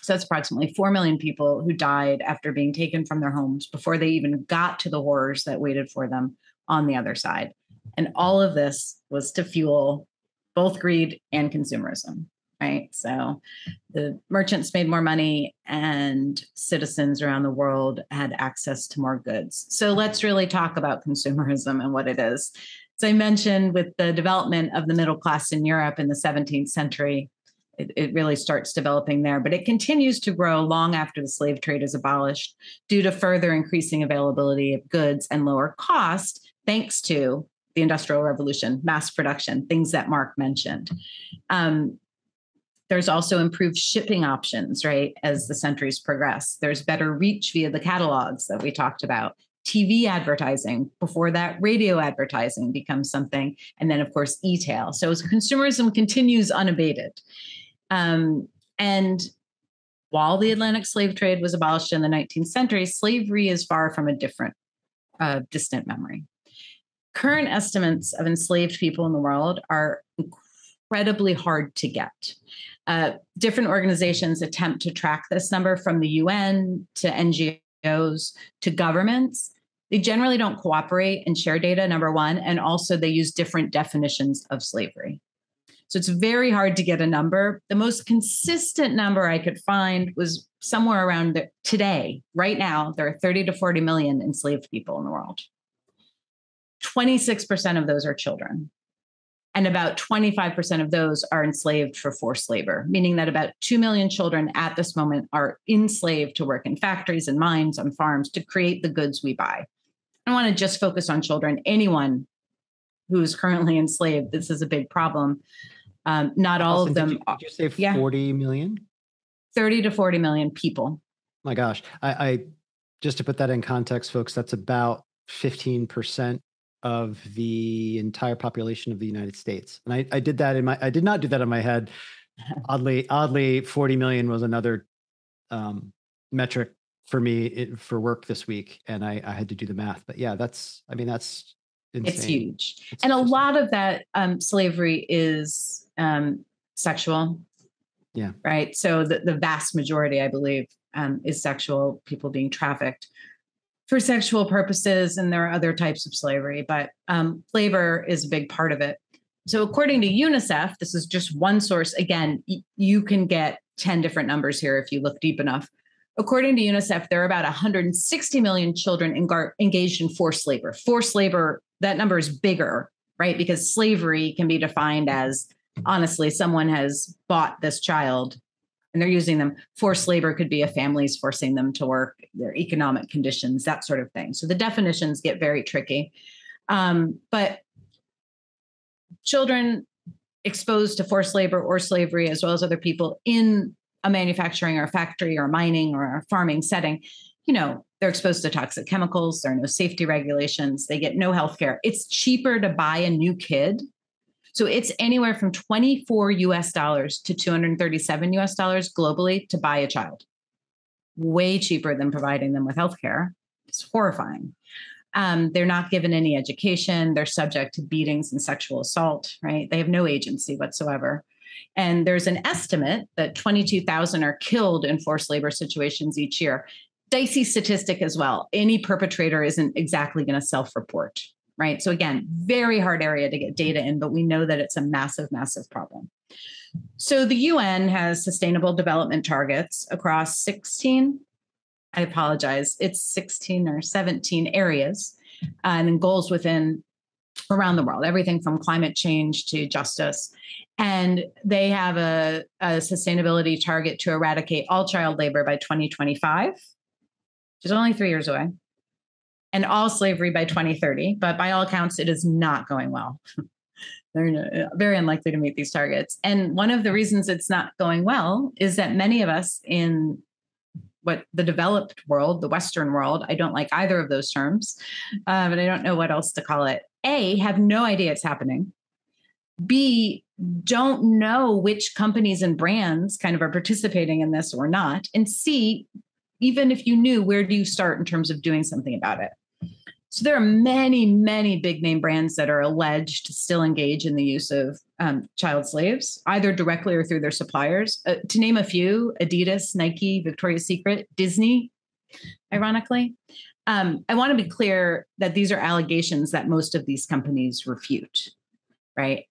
So that's approximately 4 million people who died after being taken from their homes before they even got to the horrors that waited for them on the other side. And all of this was to fuel both greed and consumerism. Right. So the merchants made more money and citizens around the world had access to more goods. So let's really talk about consumerism and what it is. As I mentioned, with the development of the middle class in Europe in the 17th century, it really starts developing there, but it continues to grow long after the slave trade is abolished due to further increasing availability of goods and lower cost, thanks to the Industrial Revolution, mass production, things that Mark mentioned. There's also improved shipping options, right, as the centuries progress. There's better reach via the catalogs that we talked about. TV advertising, before that, radio advertising becomes something. And then, of course, e-tail. So consumerism continues unabated. And while the Atlantic slave trade was abolished in the 19th century, slavery is far from a distant memory. Current estimates of enslaved people in the world are incredibly hard to get. Different organizations attempt to track this number, from the UN to NGOs to governments. They generally don't cooperate and share data, number one, and also they use different definitions of slavery. So it's very hard to get a number. The most consistent number I could find was somewhere around today, right now, there are 30 to 40 million enslaved people in the world. 26% of those are children. And about 25% of those are enslaved for forced labor, meaning that about 2 million children at this moment are enslaved to work in factories and mines, on farms, to create the goods we buy. I don't want to just focus on children. Anyone who is currently enslaved, this is a big problem. Not all of them. Did you say 40 million? 30 to 40 million people. My gosh. I just to put that in context, folks, that's about 15% of the entire population of the United States. And I did not do that in my head. Oddly, 40 million was another metric for me for work this week. And I had to do the math, but yeah, that's insane. It's huge. And a lot of that slavery is sexual. Yeah. Right. So the vast majority, I believe, is sexual, people being trafficked for sexual purposes. And there are other types of slavery, but labor is a big part of it. So according to UNICEF, this is just one source. Again, you can get 10 different numbers here if you look deep enough. According to UNICEF, there are about 160 million children engaged in forced labor. Forced labor, that number is bigger, right? Because slavery can be defined as, honestly, someone has bought this child and they're using them. Forced labor could be a family's forcing them to work, their economic conditions, that sort of thing. So the definitions get very tricky. But children exposed to forced labor or slavery, as well as other people in a manufacturing or a factory or mining or a farming setting, they're exposed to toxic chemicals. There are no safety regulations. They get no health care. It's cheaper to buy a new kid. So it's anywhere from $24 to $237 globally to buy a child. Way cheaper than providing them with health care. It's horrifying. They're not given any education. They're subject to beatings and sexual assault, right? They have no agency whatsoever. And there's an estimate that 22,000 are killed in forced labor situations each year. Dicey statistic as well. Any perpetrator isn't exactly going to self-report, right? So again, very hard area to get data in, but we know that it's a massive, massive problem. So the UN has sustainable development targets across 16 or 17 areas, and then goals within around the world, everything from climate change to justice. And they have a sustainability target to eradicate all child labor by 2025, which is only 3 years away, and all slavery by 2030. But by all accounts, it is not going well. They're very unlikely to meet these targets. And one of the reasons it's not going well is that many of us in what the developed world, the Western world, I don't like either of those terms, but I don't know what else to call it. A, have no idea it's happening. B, don't know which companies and brands kind of are participating in this or not. And C, even if you knew, where do you start in terms of doing something about it? So there are many, many big name brands that are alleged to still engage in the use of child slaves, either directly or through their suppliers. To name a few, Adidas, Nike, Victoria's Secret, Disney, ironically. I want to be clear that these are allegations that most of these companies refute, right?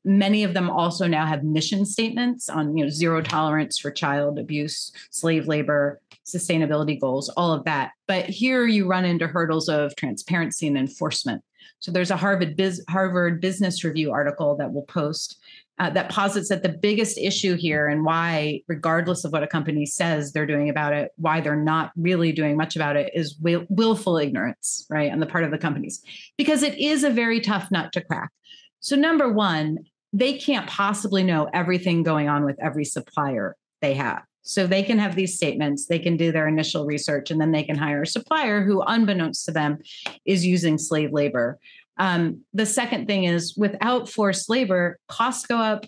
Many of them also now have mission statements on, zero tolerance for child abuse, slave labor, sustainability goals, all of that. But here you run into hurdles of transparency and enforcement. So there's a Harvard Business Review article that we'll post that posits that the biggest issue here and why, regardless of what a company says they're doing about it, why they're not really doing much about it is willful ignorance, right, on the part of the companies, because it is a very tough nut to crack. So number one, they can't possibly know everything going on with every supplier they have. So they can have these statements, they can do their initial research, and then they can hire a supplier who, unbeknownst to them, is using slave labor. The second thing is, without forced labor, costs go up,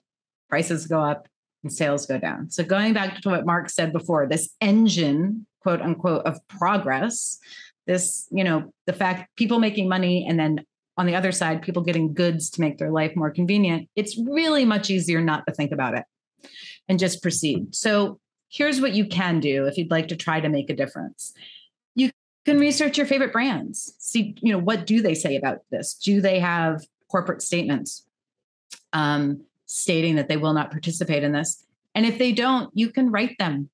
prices go up, and sales go down. So going back to what Mark said before, this engine, quote unquote, of progress, this, the fact people making money and then on the other side, people getting goods to make their life more convenient, it's really much easier not to think about it and just proceed. So here's what you can do if you'd like to try to make a difference. You can research your favorite brands. See, what do they say about this? Do they have corporate statements stating that they will not participate in this? And if they don't, you can write them.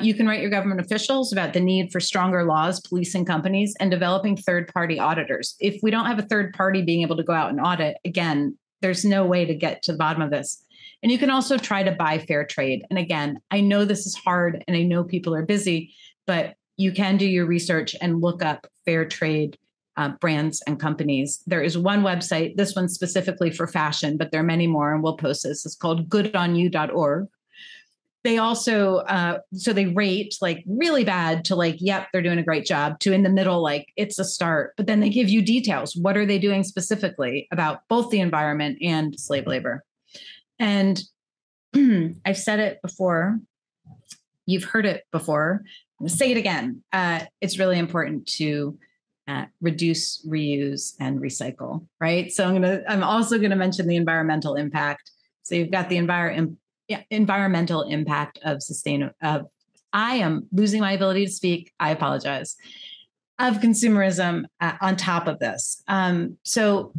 You can write your government officials about the need for stronger laws, policing companies, and developing third-party auditors. If we don't have a third party being able to go out and audit, again, there's no way to get to the bottom of this. And you can also try to buy fair trade. And again, I know this is hard and I know people are busy, but you can do your research and look up fair trade brands and companies. There is one website, this one's specifically for fashion, but there are many more, and we'll post this. It's called GoodOnYou.org. They also, so they rate like really bad to like, yep, they're doing a great job, to in the middle, like it's a start. But then they give you details. What are they doing specifically about both the environment and slave labor? And I've said it before. You've heard it before. I'm going to say it again. It's really important to reduce, reuse, and recycle, right? So I'm also going to mention the environmental impact. So you've got the environmental impact of I am losing my ability to speak. I apologize. Of consumerism on top of this. So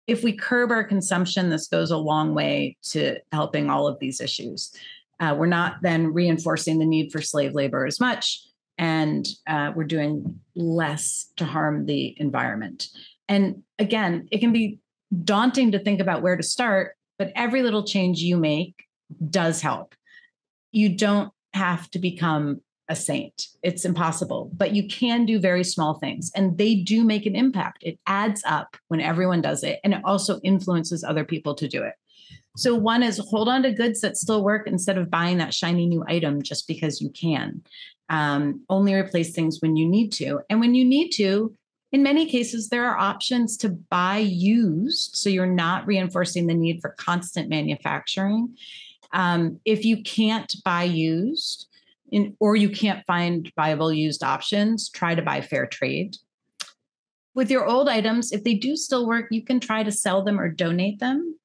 if we curb our consumption, this goes a long way to helping all of these issues. We're not then reinforcing the need for slave labor as much, and we're doing less to harm the environment. And again, it can be daunting to think about where to start, but every little change you make does help. You don't have to become a saint. It's impossible, but you can do very small things, and they do make an impact. It adds up when everyone does it, and it also influences other people to do it. So one is hold on to goods that still work instead of buying that shiny new item just because you can. Only replace things when you need to. And when you need to, in many cases, there are options to buy used, so you're not reinforcing the need for constant manufacturing. If you can't buy used, or you can't find viable used options, try to buy fair trade. With your old items, if they do still work, you can try to sell them or donate them.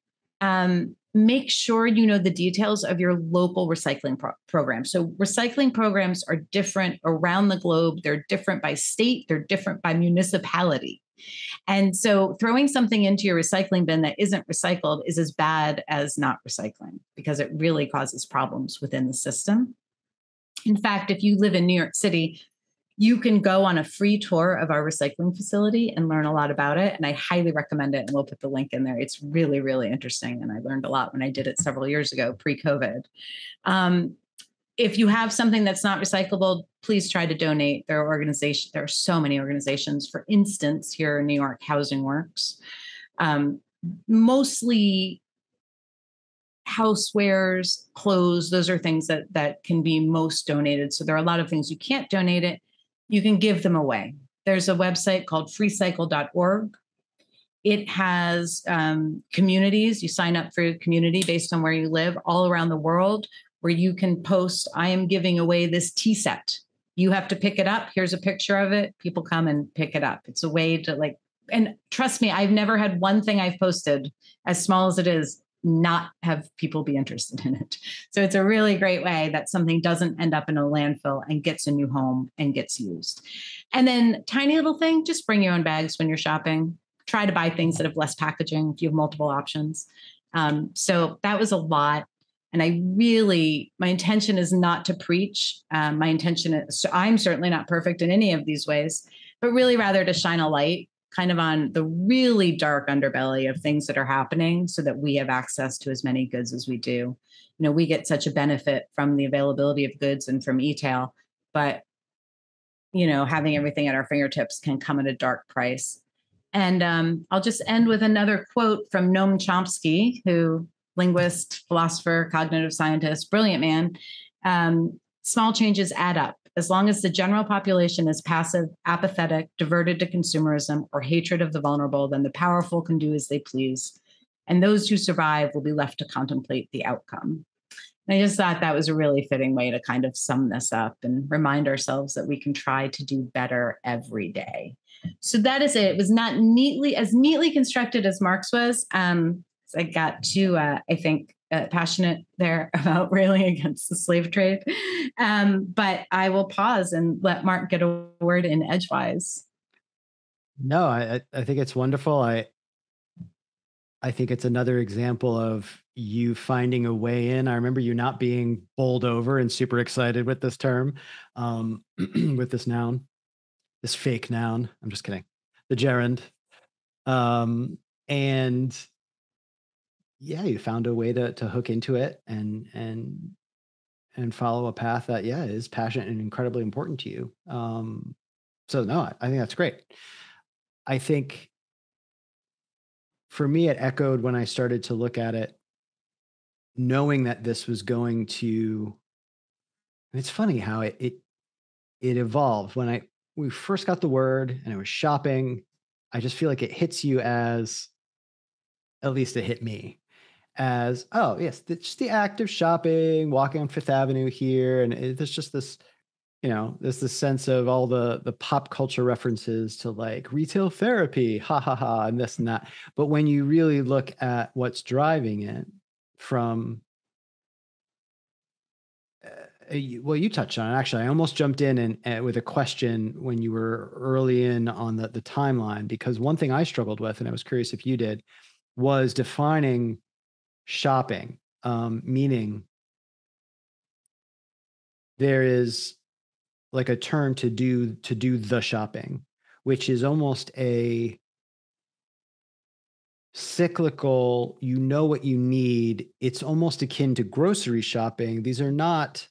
Make sure you know the details of your local recycling program. So recycling programs are different around the globe. They're different by state. They're different by municipality. And so throwing something into your recycling bin that isn't recycled is as bad as not recycling, because it really causes problems within the system. In fact, if you live in New York City, You can go on a free tour of our recycling facility and learn a lot about it. And I highly recommend it. And we'll put the link in there. It's really, really interesting. And I learned a lot when I did it several years ago, pre-COVID. If you have something that's not recyclable, please try to donate. There are so many organizations. For instance, here in New York, Housing Works, mostly housewares, clothes, those are things that can be most donated. So there are a lot of things you can't donate it. You can give them away. There's a website called freecycle.org. It has communities. You sign up for a community based on where you live all around the world, where you can post, I am giving away this tea set. You have to pick it up. Here's a picture of it. People come and pick it up. It's a way to and trust me, I've never had one thing I've posted, as small as it is, not have people be interested in it. So it's a really great way that something doesn't end up in a landfill and gets a new home and gets used. And then tiny little thing, just bring your own bags when you're shopping. Try to buy things that have less packaging if you have multiple options. So that was a lot. And my intention is not to preach. My intention is, I'm certainly not perfect in any of these ways, but really rather to shine a light kind of on the really dark underbelly of things that are happening so that we have access to as many goods as we do. We get such a benefit from the availability of goods and from e-tail, but, having everything at our fingertips can come at a dark price. And I'll just end with another quote from Noam Chomsky, linguist, philosopher, cognitive scientist, brilliant man. Small changes add up. As long as the general population is passive, apathetic, diverted to consumerism or hatred of the vulnerable, then the powerful can do as they please. And those who survive will be left to contemplate the outcome. And I just thought that was a really fitting way to kind of sum this up and remind ourselves that we can try to do better every day. So that is it. It was not as neatly constructed as Mark's was. I got too, passionate there about railing against the slave trade. But I will pause and let Mark get a word in edgewise. No, I think it's wonderful. I think it's another example of you finding a way in. I remember you not being bowled over and super excited with this term, with this noun, this fake noun. I'm just kidding. The gerund. And yeah, you found a way to hook into it and follow a path that is passionate and incredibly important to you. So no, I think that's great. I think for me, it echoed when I started to look at it, knowing that this was going to. It's funny how it evolved. When we first got the word and I was shopping, I just feel like it hits you as, at least it hit me as, oh yes, it's the act of shopping, walking on Fifth Avenue here, and there's just this, there's this sense of all the pop culture references to like retail therapy, ha ha ha, and this and that. But when you really look at what's driving it, from you touched on it. Actually, I almost jumped in and with a question when you were early in on the timeline, because one thing I struggled with, and I was curious if you did, was defining shopping, meaning there is like a term to do the shopping, which is almost a cyclical, what you need. It's almost akin to grocery shopping. These are not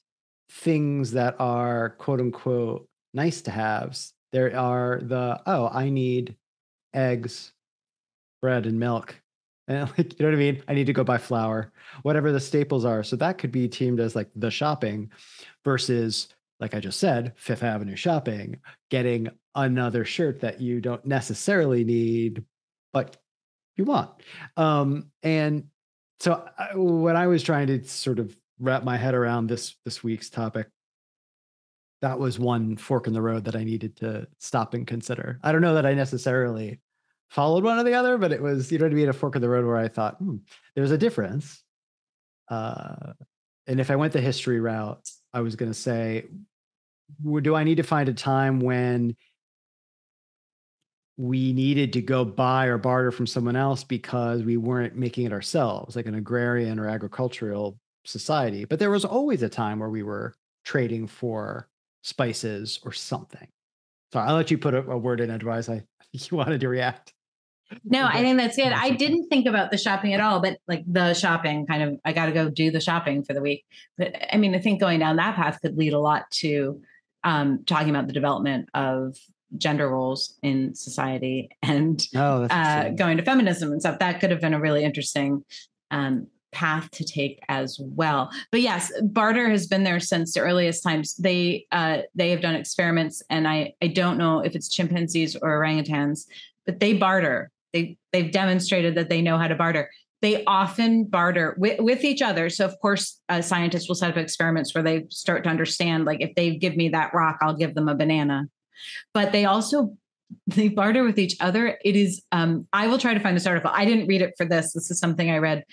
things that are quote unquote nice to haves. There are I need eggs, bread, and milk. And like, you know what I mean? I need to go buy flour, whatever the staples are. So that could be teamed as like the shopping versus, like I just said, Fifth Avenue shopping, getting another shirt that you don't necessarily need, but you want. And so when I was trying to sort of wrap my head around this week's topic, that was one fork in the road that I needed to stop and consider. I don't know that I necessarily followed one or the other, but it was, you know what I mean, a fork in the road where I thought, there's a difference. And if I went the history route, I was going to say, do I need to find a time when we needed to go buy or barter from someone else because we weren't making it ourselves, like an agrarian or agricultural society? But there was always a time where we were trading for spices or something. Sorry, I'll let you put a word in edgewise. I think you wanted to react. No, Okay. I think that's good. I didn't think about the shopping at all, but like the shopping kind of, I got to go do the shopping for the week. But I mean, I think going down that path could lead a lot to talking about the development of gender roles in society and going to feminism and stuff. That could have been a really interesting path to take as well. But yes, barter has been there since the earliest times. They have done experiments, and I don't know if it's chimpanzees or orangutans, but they barter. They've demonstrated that they know how to barter. They often barter with each other. So of course, scientists will set up experiments where they start to understand, like, if they give me that rock, I'll give them a banana. But they barter with each other. It is, I will try to find this article. I didn't read it for this. This is something I read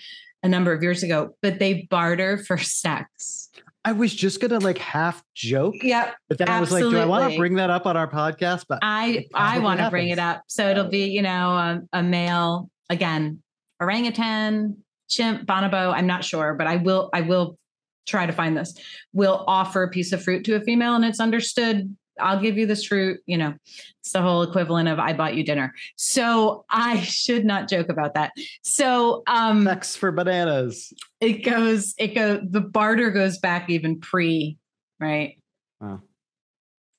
a number of years ago, but they barter for sex. I was just going to like half joke. Yeah. But then absolutely. I was like, do I want to bring that up on our podcast? But I want to bring it up. So it'll be, a male, again, orangutan, chimp, bonobo. I'm not sure, but I will try to find this. Will offer a piece of fruit to a female, and it's understood, I'll give you this fruit. It's the whole equivalent of I bought you dinner. So I should not joke about that. So sex for bananas. The barter goes back even right? Wow.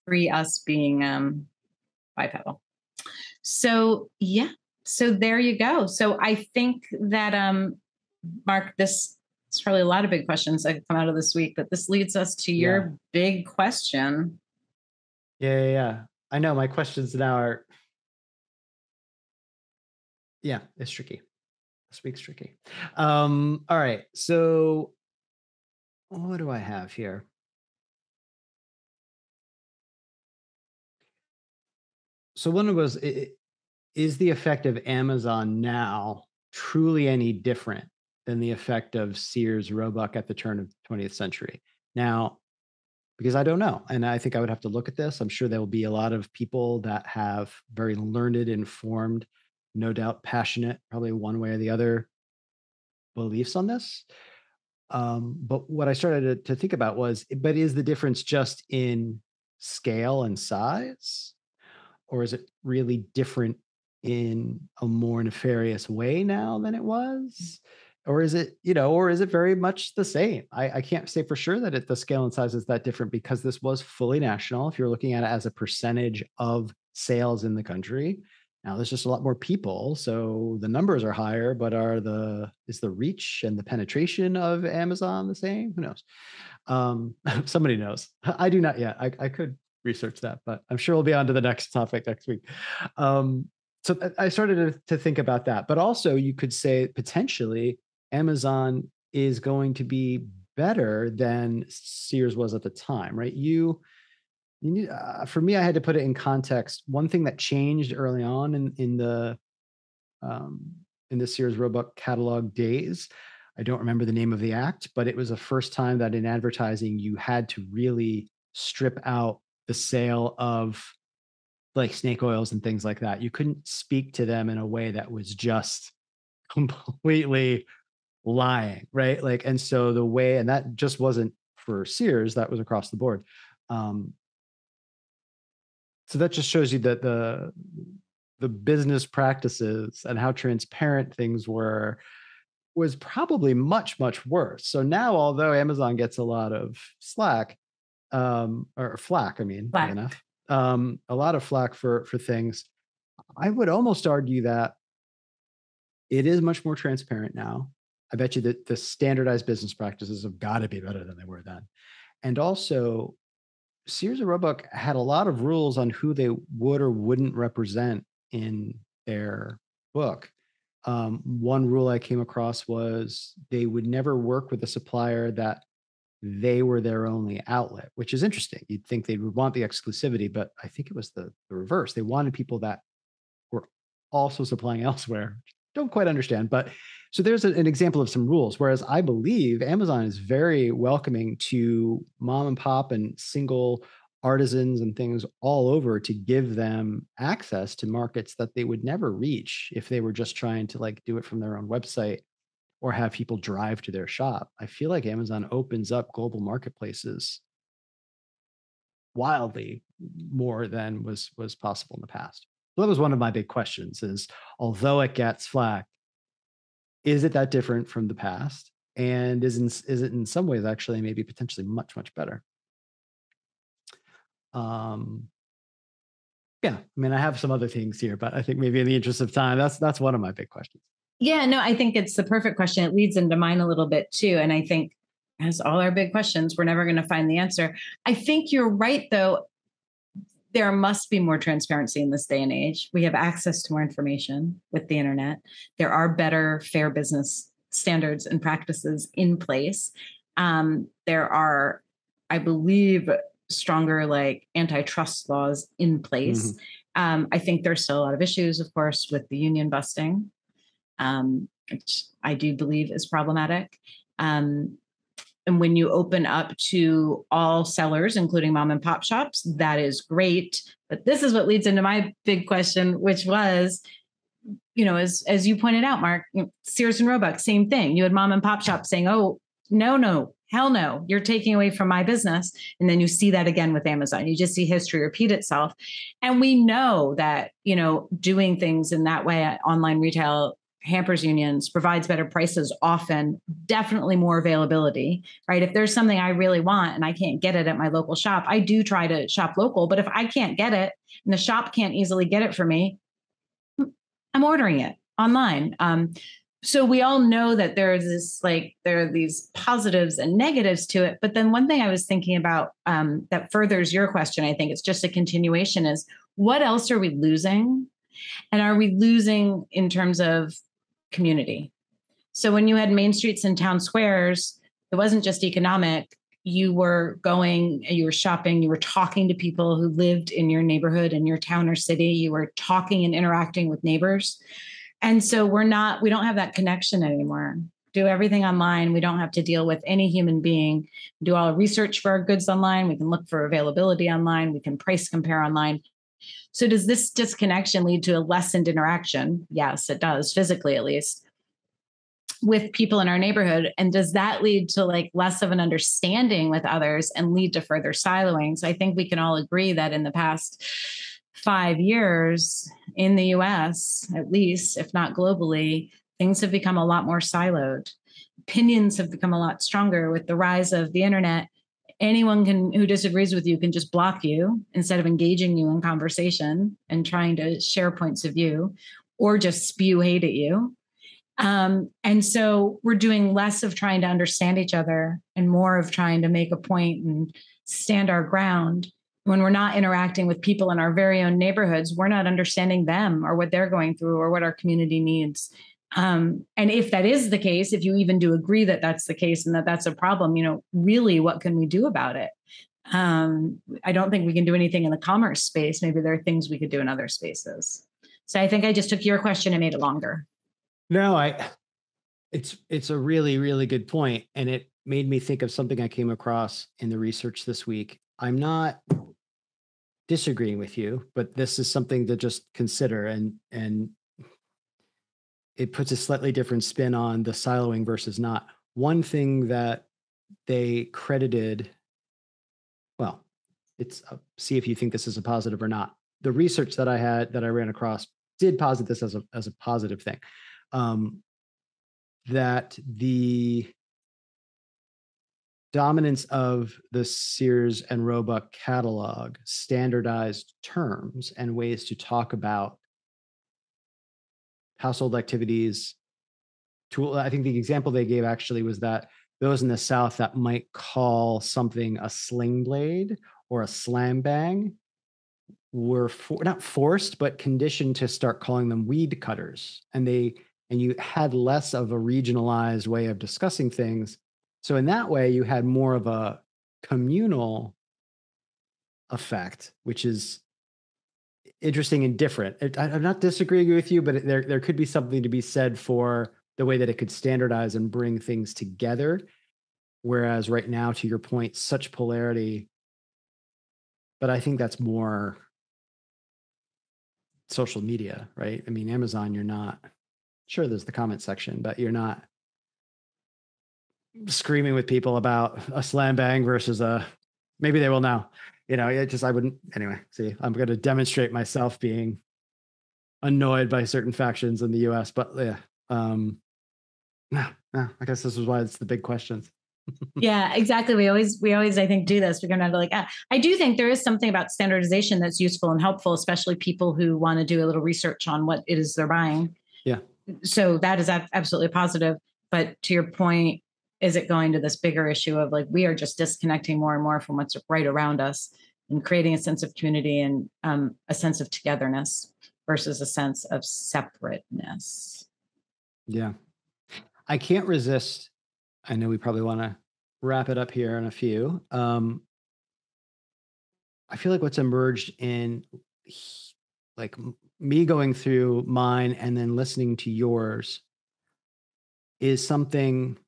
Pre us being bipedal. So yeah. So there you go. So I think that Mark, this is probably a lot of big questions that come out of this week, but this leads us to your big question. Yeah. I know my questions now are, it's tricky. This week's tricky. All right. So what do I have here? So one was, is the effect of Amazon now truly any different than the effect of Sears Roebuck at the turn of the 20th century? Now, because I don't know. And I think I would have to look at this. I'm sure there will be a lot of people that have very learned, informed, no doubt passionate, probably one way or the other, beliefs on this. But what I started to think about was, but is the difference just in scale and size? Or is it really different in a more nefarious way now than it was? Or is it, or is it very much the same? I can't say for sure that the scale and size is that different, because this was fully national. If you're looking at it as a percentage of sales in the country, now there's just a lot more people, so the numbers are higher. But is the reach and the penetration of Amazon the same? Who knows? Somebody knows. I do not yet. I could research that, but I'm sure we'll be on to the next topic next week. So I started to think about that, but also you could say potentially Amazon is going to be better than Sears was at the time, right? You need, for me, I had to put it in context. One thing that changed early on in the Sears Roebuck catalog days, I don't remember the name of the act, but it was the first time that in advertising you had to really strip out the sale of like snake oils and things like that. You couldn't speak to them in a way that was just completely lying, right? Like, and so the way, and that just wasn't for Sears, that was across the board. So that just shows you that the business practices and how transparent things was probably much, much worse. So now, although Amazon gets a lot of slack, or flack, enough, a lot of flack for things, I would almost argue that it is much more transparent now. I bet you that the standardized business practices have got to be better than they were then. And also, Sears and Roebuck had a lot of rules on who they would or wouldn't represent in their book. One rule I came across was they would never work with a supplier that they were their only outlet, which is interesting. You'd think they would want the exclusivity, but I think it was the reverse. They wanted people that were also supplying elsewhere. Don't quite understand, but so there's an example of some rules. Whereas I believe Amazon is very welcoming to mom and pop and single artisans and things all over, to give them access to markets that they would never reach if they were just trying to like do it from their own website or have people drive to their shop. I feel like Amazon opens up global marketplaces wildly more than was possible in the past. So that was one of my big questions is, although it gets flack, is it that different from the past? And is it in some ways actually maybe potentially much, much better? Yeah, I mean, I have some other things here, but I think maybe in the interest of time, that's one of my big questions. Yeah, no, I think it's the perfect question. It leads into mine a little bit too. And I think, as all our big questions, we're never going to find the answer. I think you're right, though. There must be more transparency in this day and age. We have access to more information with the internet. There are better fair business standards and practices in place. There are, I believe, stronger like antitrust laws in place. I think there's still a lot of issues, of course, with the union busting, which I do believe is problematic. And when you open up to all sellers, including mom and pop shops, that is great. But this is what leads into my big question, which was, as you pointed out, Mark, Sears and Roebuck, same thing. You had mom and pop shops saying, oh, no, hell no, you're taking away from my business. And then you see that again with Amazon. You just see history repeat itself. And we know that, doing things in that way at online retail hampers unions, provides better prices, often definitely more availability, right? If there's something I really want and I can't get it at my local shop, I do try to shop local. But if I can't get it and the shop can't easily get it for me, I'm ordering it online. So we all know that there are these positives and negatives to it. But then one thing I was thinking about that furthers your question, I think it's just a continuation, is what else are we losing? And are we losing in terms of community? So when you had main streets and town squares, it wasn't just economic. You were shopping, you were talking to people who lived in your neighborhood, in your town or city. You were talking and interacting with neighbors. And so we don't have that connection anymore. Do everything online. We don't have to deal with any human being. We do all our research for our goods online. We can look for availability online. We can price compare online. So does this disconnection lead to a lessened interaction? Yes, it does, physically at least, with people in our neighborhood. And does that lead to less of an understanding with others and lead to further siloing? So I think we can all agree that in the past 5 years in the US, at least, if not globally, things have become a lot more siloed. Opinions have become a lot stronger with the rise of the internet. Anyone who disagrees with you can just block you instead of engaging you in conversation and trying to share points of view, or just spew hate at you. And so we're doing less of trying to understand each other and more of trying to make a point and stand our ground. When we're not interacting with people in our very own neighborhoods, we're not understanding them or what they're going through or what our community needs. And if that is the case, if you even do agree that that's the case and that that's a problem, really, what can we do about it? I don't think we can do anything in the commerce space. Maybe there are things we could do in other spaces. So I think I just took your question and made it longer. No, it's a really, really good point. And it made me think of something I came across in the research this week. I'm not disagreeing with you, but this is something to just consider. And it puts a slightly different spin on the siloing versus not. One thing that they credited, well, it's see if you think this is a positive or not. The research that I ran across did posit this as a positive thing. That the dominance of the Sears and Roebuck catalog standardized terms and ways to talk household activities. I think the example they gave actually was that those in the South that might call something a sling blade or a slam bang were not forced, but conditioned to start calling them weed cutters. And you had less of a regionalized way of discussing things. So in that way, you had more of a communal effect, which is interesting and different. I'm not disagreeing with you, but there could be something to be said for the way that it could standardize and bring things together. Whereas right now, to your point, such polarity, but I think that's more social media, right? I mean, Amazon, you're not, sure, there's the comment section, but you're not screaming with people about a slam bang versus maybe they will now. I wouldn't, anyway, see, I'm going to demonstrate myself being annoyed by certain factions in the US, but yeah. No, I guess this is why it's the big questions. Yeah, exactly. We always, I think, do this. We're going to have to like, I do think there is something about standardization that's useful and helpful, especially people who want to do a little research on what it is they're buying. Yeah. So that is absolutely positive. But to your point, is it going to this bigger issue of like, we are just disconnecting more and more from what's right around us and creating a sense of community and a sense of togetherness versus a sense of separateness. Yeah. I can't resist. I know we probably want to wrap it up here in a few. I feel like what's emerged in like me going through mine and then listening to yours is something,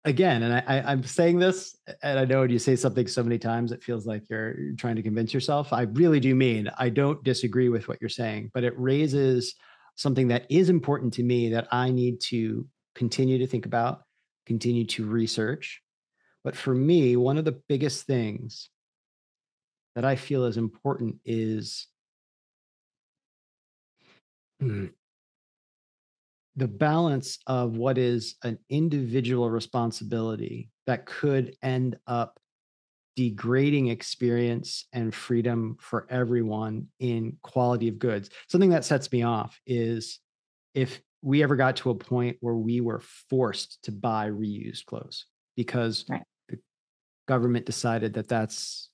again, and I'm saying this, and I know when you say something so many times, it feels like you're trying to convince yourself. I really do mean, I don't disagree with what you're saying, but it raises something that is important to me that I need to continue to think about, continue to research. But for me, one of the biggest things that I feel is important is the balance of what is an individual responsibility that could end up degrading experience and freedom for everyone in quality of goods. Something that sets me off is if we ever got to a point where we were forced to buy reused clothes because the government decided that that's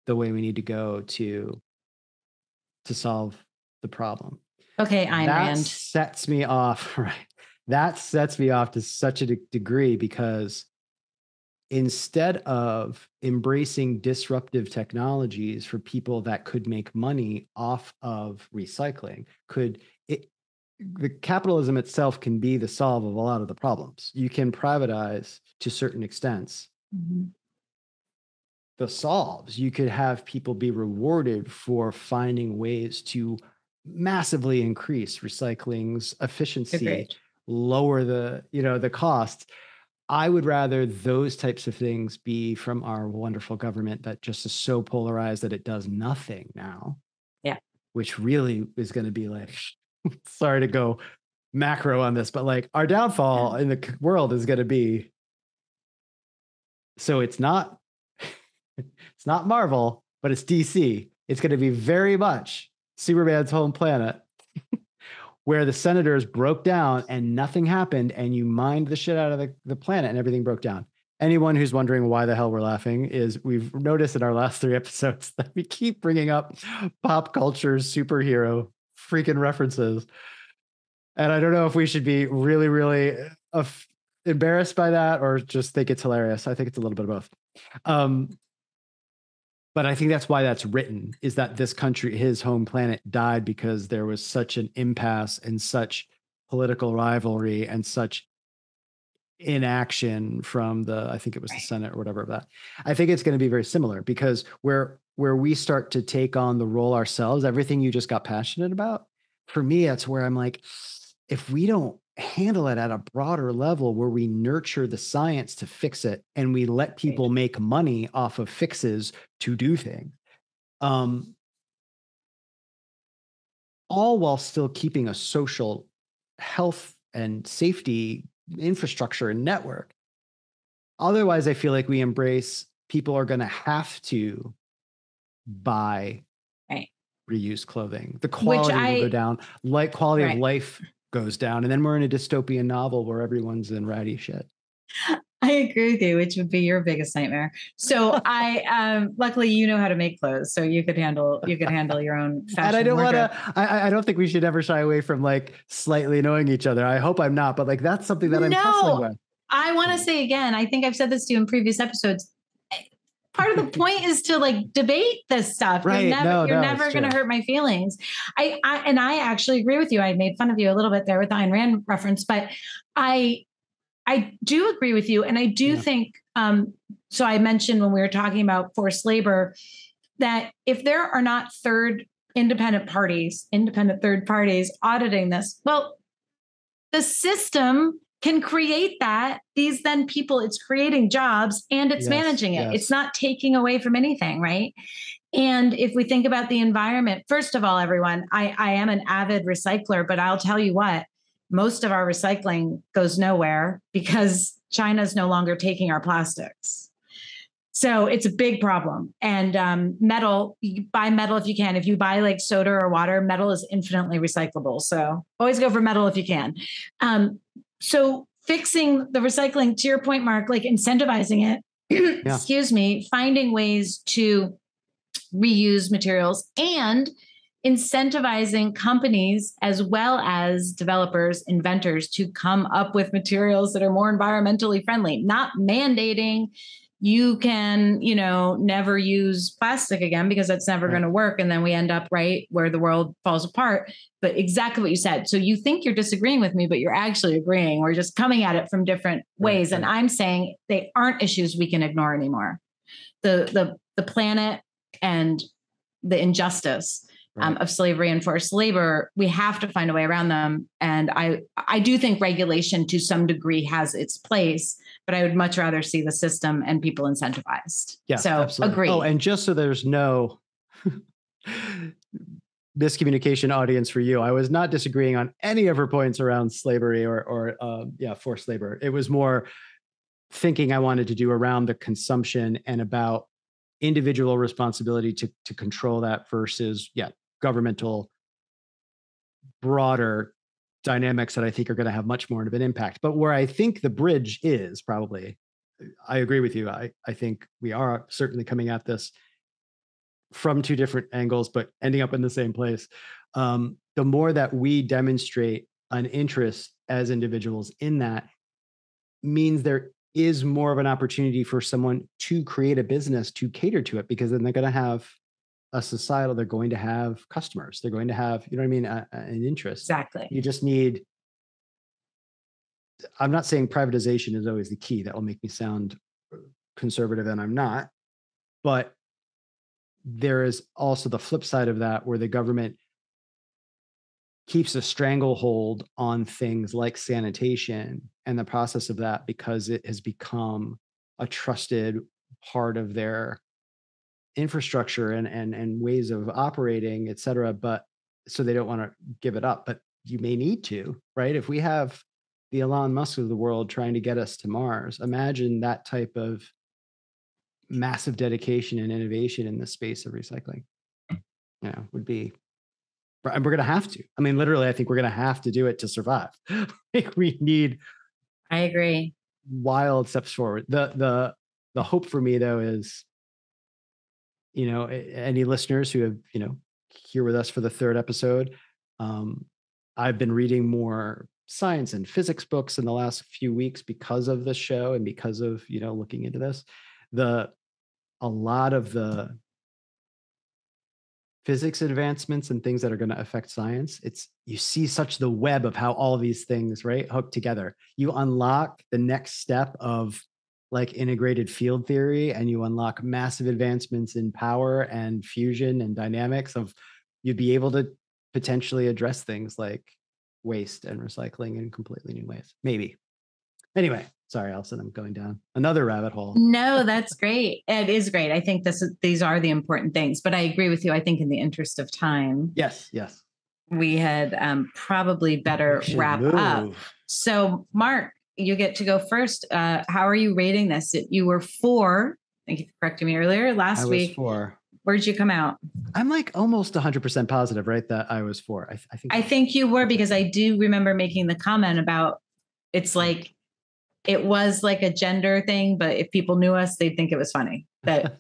the way we need to go to solve the problem. Okay, Ayn Rand. That sets me off, right? That sets me off to such a degree because instead of embracing disruptive technologies for people that could make money off of recycling, the capitalism itself can be the solve of a lot of the problems. You can privatize to certain extents. Mm-hmm. The solves. You could have people be rewarded for finding ways to massively increase recycling's efficiency, Agreed. Lower the costs. I would rather those types of things be from our wonderful government that just is so polarized that it does nothing now. Yeah. Which really is going to be like, sorry to go macro on this, but like our downfall in the world is going to be, so it's not Marvel, but it's DC. It's going to be very much Superman's home planet where the senators broke down and nothing happened and you mined the shit out of the planet and everything broke down. Anyone who's wondering why the hell we're laughing is we've noticed in our last 3 episodes that we keep bringing up pop culture superhero freaking references. And I don't know if we should be really, really embarrassed by that or just think it's hilarious. I think it's a little bit of both. But I think that's why that's written, is that this country, his home planet, died because there was such an impasse and such political rivalry and such inaction from I think it was the Senate or whatever of that. I think it's going to be very similar because where we start to take on the role ourselves, everything you just got passionate about, for me, that's where I'm like, if we don't handle it at a broader level where we nurture the science to fix it and we let people make money off of fixes to do things, all while still keeping a social health and safety infrastructure and network. Otherwise, I feel like we embrace people are going to have to buy reused clothing. The quality will go down, like quality of life goes down. And then we're in a dystopian novel where everyone's in ratty shit. I agree with you, which would be your biggest nightmare. So I, luckily, you know how to make clothes, so you could handle your own fashion. And I don't want to. I don't think we should ever shy away from like slightly knowing each other. I hope I'm not, but like that's something that I'm tussling with. I want to say again. I think I've said this to you in previous episodes. Part of the point is to like debate this stuff. Right. You're never going to hurt my feelings. I actually agree with you. I made fun of you a little bit there with the Ayn Rand reference, but I do agree with you. And I do think, so I mentioned when we were talking about forced labor, that if there are not independent third parties auditing this, well, the system can create that, these then people, it's creating jobs and it's managing it. It's not taking away from anything, right? And if we think about the environment, first of all, everyone, I am an avid recycler, but I'll tell you what, most of our recycling goes nowhere because China's no longer taking our plastics. So it's a big problem. And metal, you buy metal if you can. If you buy like soda or water, metal is infinitely recyclable. So always go for metal if you can. So fixing the recycling, to your point, Mark, like incentivizing it, excuse me, finding ways to reuse materials and incentivizing companies as well as developers, inventors to come up with materials that are more environmentally friendly, not mandating you can, never use plastic again because that's never going to work. And then we end up right where the world falls apart. But exactly what you said. So you think you're disagreeing with me, but you're actually agreeing. We're just coming at it from different ways. And I'm saying they aren't issues we can ignore anymore. The planet and the injustice of slavery and forced labor, we have to find a way around them. And I do think regulation to some degree has its place, but I would much rather see the system and people incentivized. Yeah, so absolutely. Agree. Oh, and just so there's no miscommunication audience for you, I was not disagreeing on any of her points around slavery or forced labor. It was more thinking I wanted to do around the consumption and about individual responsibility to control that versus governmental broader dynamics that I think are going to have much more of an impact. But where I think the bridge is probably, I agree with you. I think we are certainly coming at this from two different angles, but ending up in the same place. The more that we demonstrate an interest as individuals in that means there is more of an opportunity for someone to create a business to cater to it, because then they're going to have a societal, they're going to have customers, they're going to have, an interest. Exactly. You just need, I'm not saying privatization is always the key. That will make me sound conservative, and I'm not. But there is also the flip side of that, where the government keeps a stranglehold on things like sanitation and the process of that, because it has become a trusted part of their infrastructure and ways of operating, et cetera. But so they don't want to give it up, but you may need to, right? If we have the Elon Musk of the world trying to get us to Mars, imagine that type of massive dedication and innovation in the space of recycling. Would be, and we're going to have to. I mean, literally, I think we're going to have to do it to survive. Like we need. I agree. Wild steps forward. The hope for me though is, any listeners who have, here with us for the third episode, I've been reading more science and physics books in the last few weeks because of this show and because of, looking into this. A lot of the physics advancements and things that are going to affect science, you see such the web of how all these things, right, hook together. You unlock the next step of like integrated field theory, and you unlock massive advancements in power and fusion and dynamics of, you'd be able to potentially address things like waste and recycling in completely new ways. Maybe. Anyway, sorry, Alison, I'm going down another rabbit hole. No, that's great. It is great. I think these are the important things, but I agree with you. I think in the interest of time. Yes. We had probably better wrap up. So Mark, you get to go first. How are you rating this? You were 4. Thank you for correcting me earlier. Last week. I was 4. Where'd you come out? I'm like almost 100% positive, right? That I was 4. I think you were, because I do remember making the comment about it's like, it was like a gender thing, but if people knew us, they'd think it was funny. That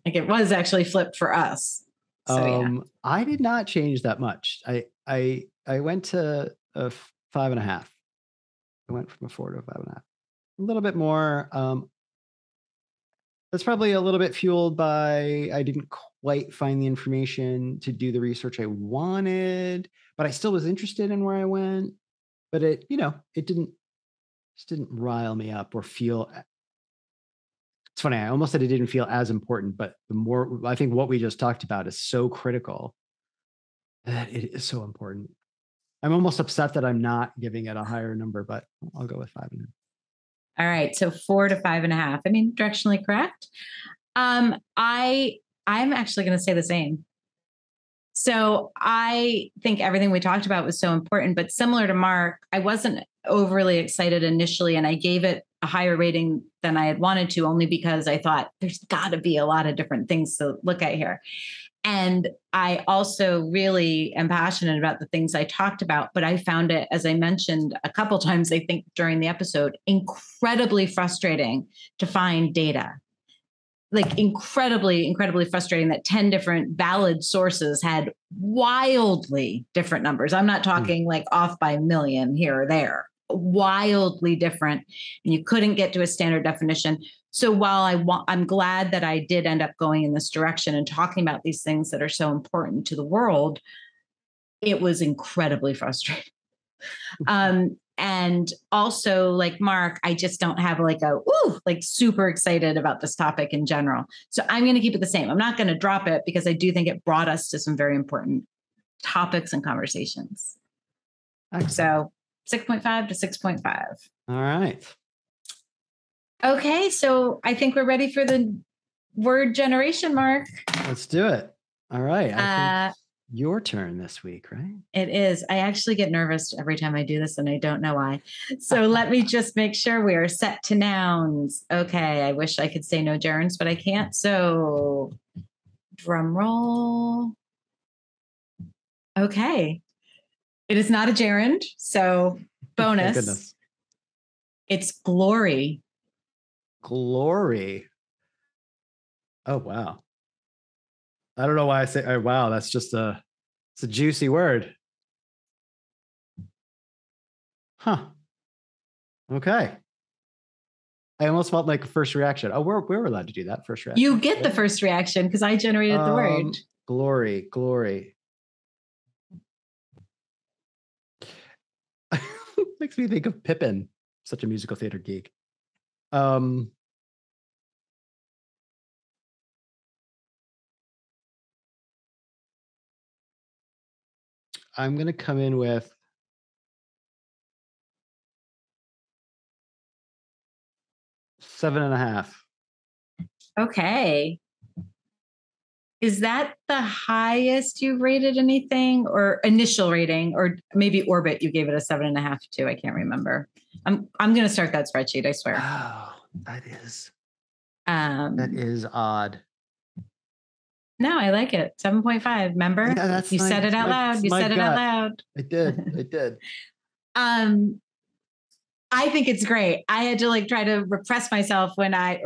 like it was actually flipped for us. So I did not change that much. I went to a 5.5. I went from a 4 to a 5.5. A little bit more. That's probably a little bit fueled by I didn't quite find the information to do the research I wanted, but I still was interested in where I went. But it didn't rile me up or feel. It's funny. I almost said it didn't feel as important, but the more I think what we just talked about is so critical that it is so important. I'm almost upset that I'm not giving it a higher number, but I'll go with 5.5. All right. So 4 to 5.5. I mean, directionally correct. I'm actually going to say the same. So I think everything we talked about was so important, but similar to Mark, I wasn't overly excited initially, and I gave it a higher rating than I had wanted to, only because I thought there's got to be a lot of different things to look at here. And I also really am passionate about the things I talked about, but I found it, as I mentioned a couple times, I think during the episode, incredibly frustrating to find data. Like incredibly frustrating that 10 different valid sources had wildly different numbers. I'm not talking like off by a million here or there, wildly different. And you couldn't get to a standard definition. So while I'm glad that I did end up going in this direction and talking about these things that are so important to the world, it was incredibly frustrating. And also, like Mark, I just don't have like super excited about this topic in general. So I'm going to keep it the same. I'm not going to drop it because I do think it brought us to some very important topics and conversations. Excellent. So 6.5 to 6.5. All right. Okay. So I think we're ready for the word generation, Mark. Let's do it. All right. I think your turn this week, right? It is. I actually get nervous every time I do this, and I don't know why. So let me just make sure we are set to nouns. Okay. I wish I could say no gerunds, but I can't. So drum roll. Okay. It is not a gerund. So bonus. Thank goodness. It's glory. Glory. Oh, wow. I don't know why I say, oh, wow, that's just it's a juicy word. Huh. Okay. I almost felt like a first reaction. Oh, we're allowed to do that first reaction. You get the first reaction because I generated the word. Glory. Makes me think of Pippin, such a musical theater geek. I'm going to come in with 7.5. Okay. Is that the highest you've rated anything, or initial rating, or maybe Orbit you gave it a 7.5 too? I can't remember. I'm going to start that spreadsheet, I swear. Oh, that is odd. No, I like it. 7.5. Remember? Yeah, you said it out loud. You said it out loud. I did. I think it's great. I had to try to suppress myself when I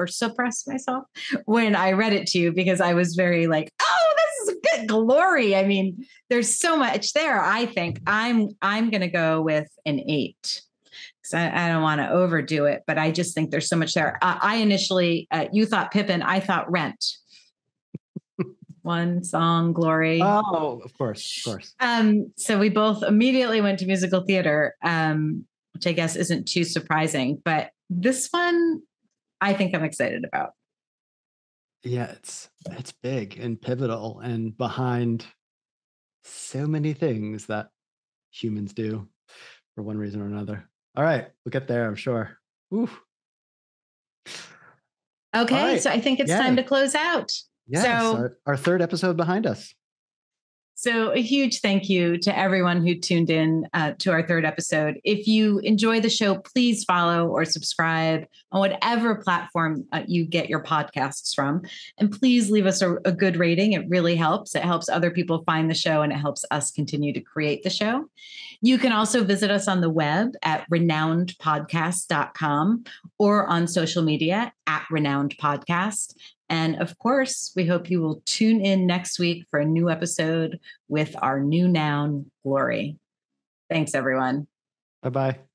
read it to you, because I was very oh, this is good glory. I mean, there's so much there. I think I'm going to go with an 8. I don't want to overdo it, but I just think there's so much there. I initially, you thought Pippin, I thought Rent. One song, glory. Oh, of course. So we both immediately went to musical theater, which I guess isn't too surprising, but this one I think I'm excited about. Yeah, it's big and pivotal and behind so many things that humans do for one reason or another. All right, we'll get there, I'm sure. Oof. Okay, right. So I think it's time to close out. Yes, so our third episode behind us. So a huge thank you to everyone who tuned in to our third episode. If you enjoy the show, please follow or subscribe on whatever platform you get your podcasts from. And please leave us a good rating. It really helps. It helps other people find the show, and it helps us continue to create the show. You can also visit us on the web at ReNounedPodcast.com or on social media at ReNouned Podcast. And of course, we hope you will tune in next week for a new episode with our new noun, glory. Thanks, everyone. Bye-bye.